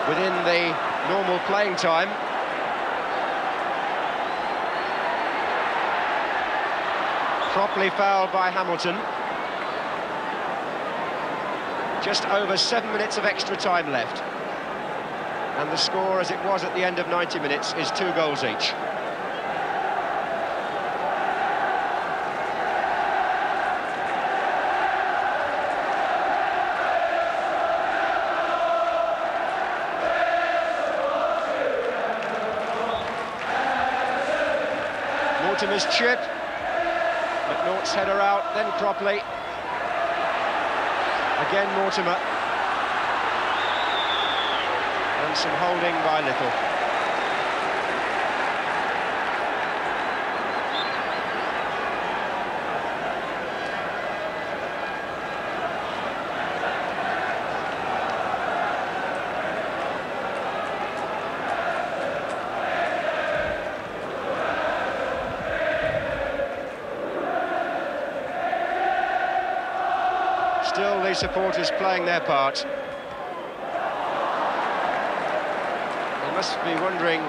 within the normal playing time. Properly fouled by Hamilton. Just over 7 minutes of extra time left. And the score, as it was at the end of 90 minutes, is 2 goals each. Mortimer's chip, McNaught's header out, then Cropley. Again Mortimer. And some holding by Little. Still the supporters playing their part. They must be wondering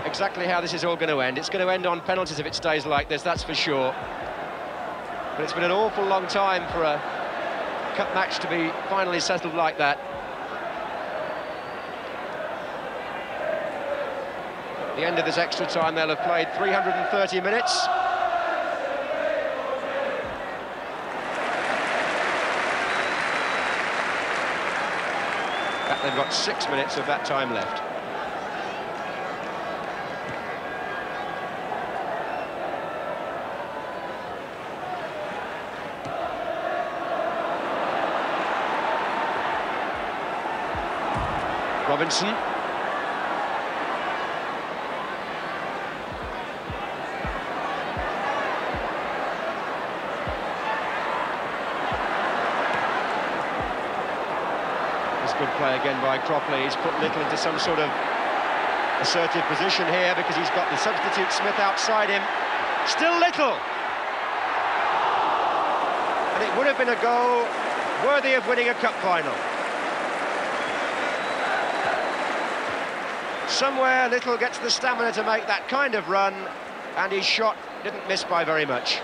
exactly how this is all going to end. It's going to end on penalties if it stays like this, that's for sure. But it's been an awful long time for a cup match to be finally settled like that. At the end of this extra time, they'll have played 330 minutes. They've got 6 minutes of that time left. Robinson. Good play again by Cropley. He's put Little into some sort of assertive position here because he's got the substitute Smith outside him. Still Little. And it would have been a goal worthy of winning a cup final. Somewhere Little gets the stamina to make that kind of run, and his shot didn't miss by very much.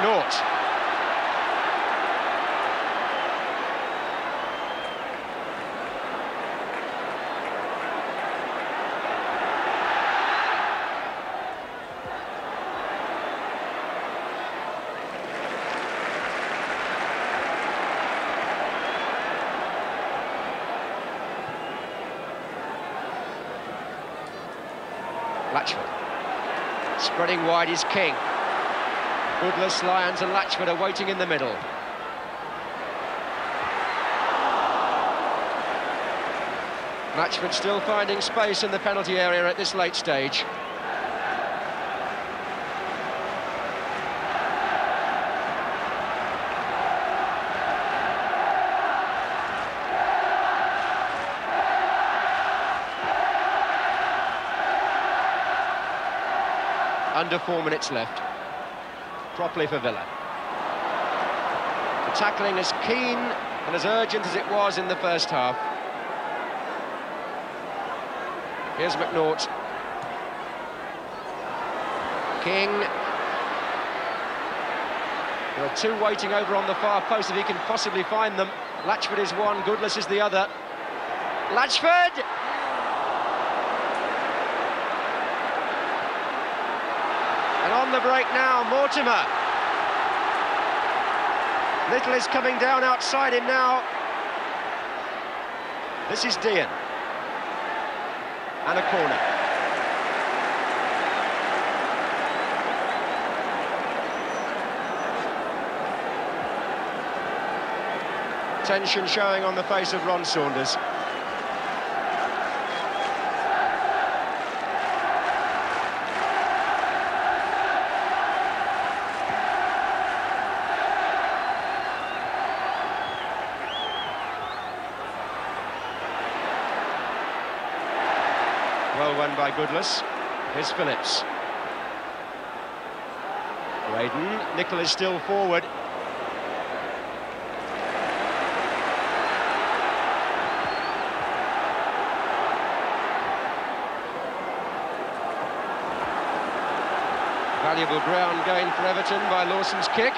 McNaught. Latchford. Spreading wide is King. Goodless, Lyons and Latchford are waiting in the middle. Latchford still finding space in the penalty area at this late stage. Under 4 minutes left. Properly for Villa. The tackling as keen and as urgent as it was in the first half. Here's McNaught. King. There are two waiting over on the far post if he can possibly find them. Latchford is one, Goodless is the other. Latchford! And on the break now, Mortimer. Little is coming down outside him now. This is Dean. And a corner. Tension showing on the face of Ron Saunders. Well won by Goodless. Here's Phillips. Graydon. Nicol is still forward. Valuable ground gain for Everton by Lawson's kick.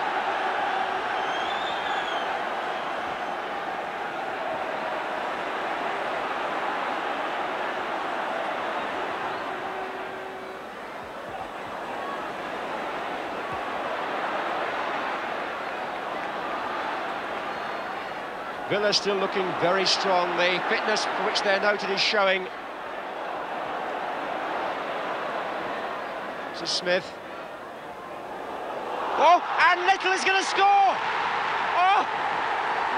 Villa still looking very strong. The fitness for which they're noted is showing. This is Smith. Oh, and Little is going to score! Oh,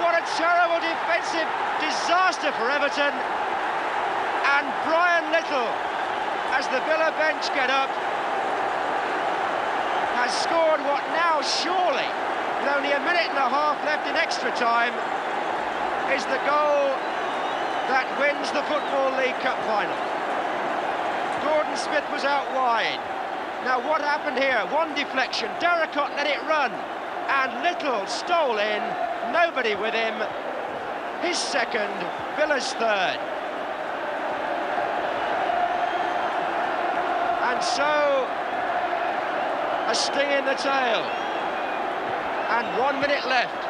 what a terrible defensive disaster for Everton. And Brian Little, as the Villa bench get up, has scored what now surely, with only a minute and a half left in extra time, is the goal that wins the Football League Cup final. Gordon Smith was out wide. Now what happened here? One deflection, Darracott let it run, and Little stole in, nobody with him. His second, Villa's third. And so, a sting in the tail. And 1 minute left.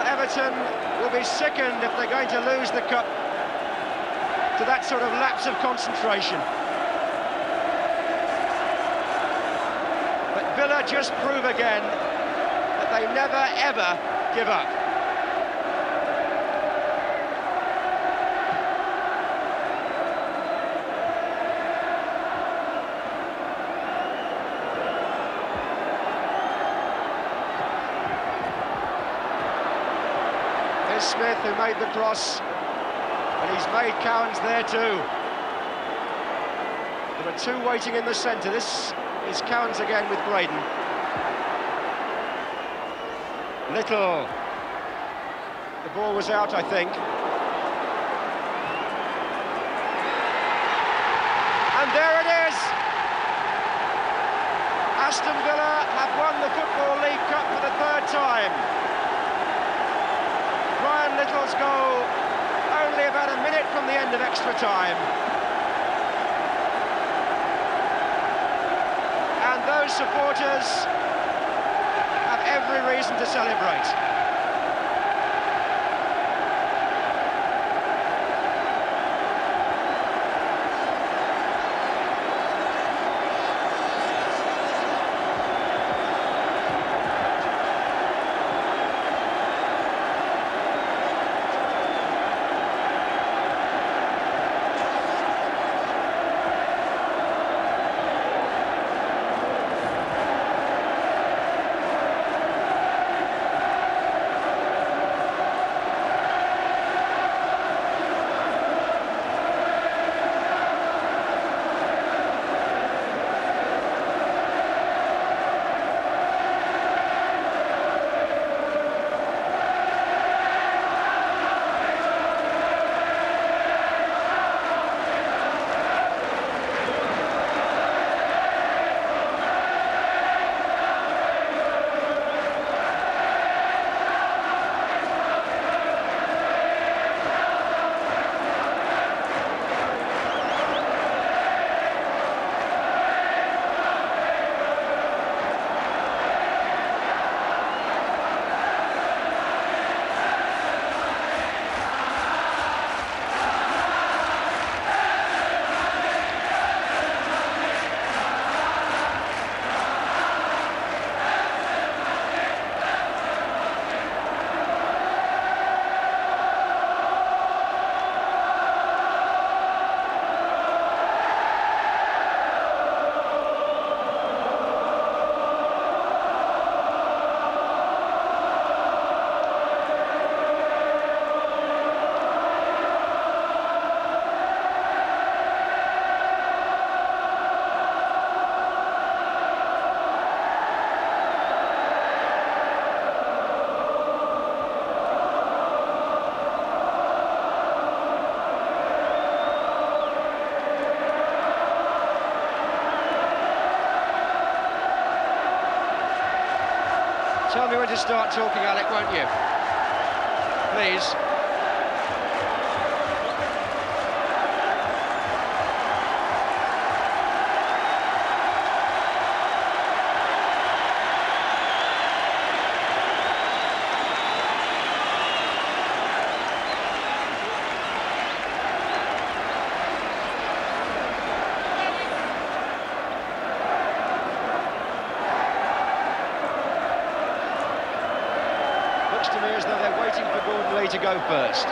Everton will be sickened if they're going to lose the cup to that sort of lapse of concentration. But Villa just prove again that they never, ever give up. Smith, who made the cross, and he's made Cowans there too. There are two waiting in the centre. This is Cowans again with Graydon. Little. The ball was out, I think. And there it is! Aston Villa have won the Football League Cup for the third time. Little's goal only about a minute from the end of extra time. And those supporters have every reason to celebrate. Tell me when to start talking, Alec, won't you? Please. Looks to me as though they're waiting for Gordon Lee to go first.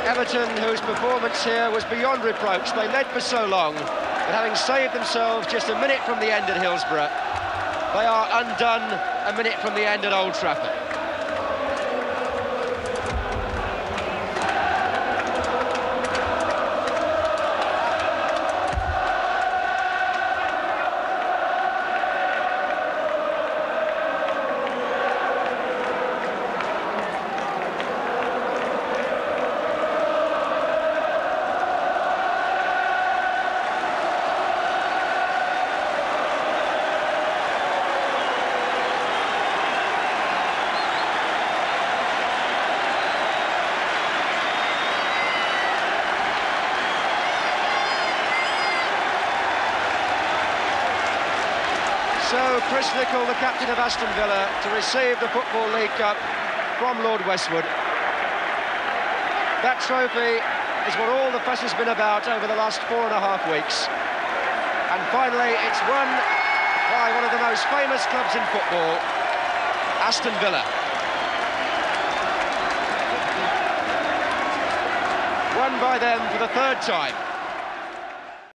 Everton, whose performance here was beyond reproach. They led for so long, but having saved themselves just a minute from the end at Hillsborough, they are undone a minute from the end at Old Trafford. So Chris Nicol, the captain of Aston Villa, to receive the Football League Cup from Lord Westwood. That trophy is what all the fuss has been about over the last 4.5 weeks. And finally, it's won by one of the most famous clubs in football, Aston Villa. Won by them for the third time.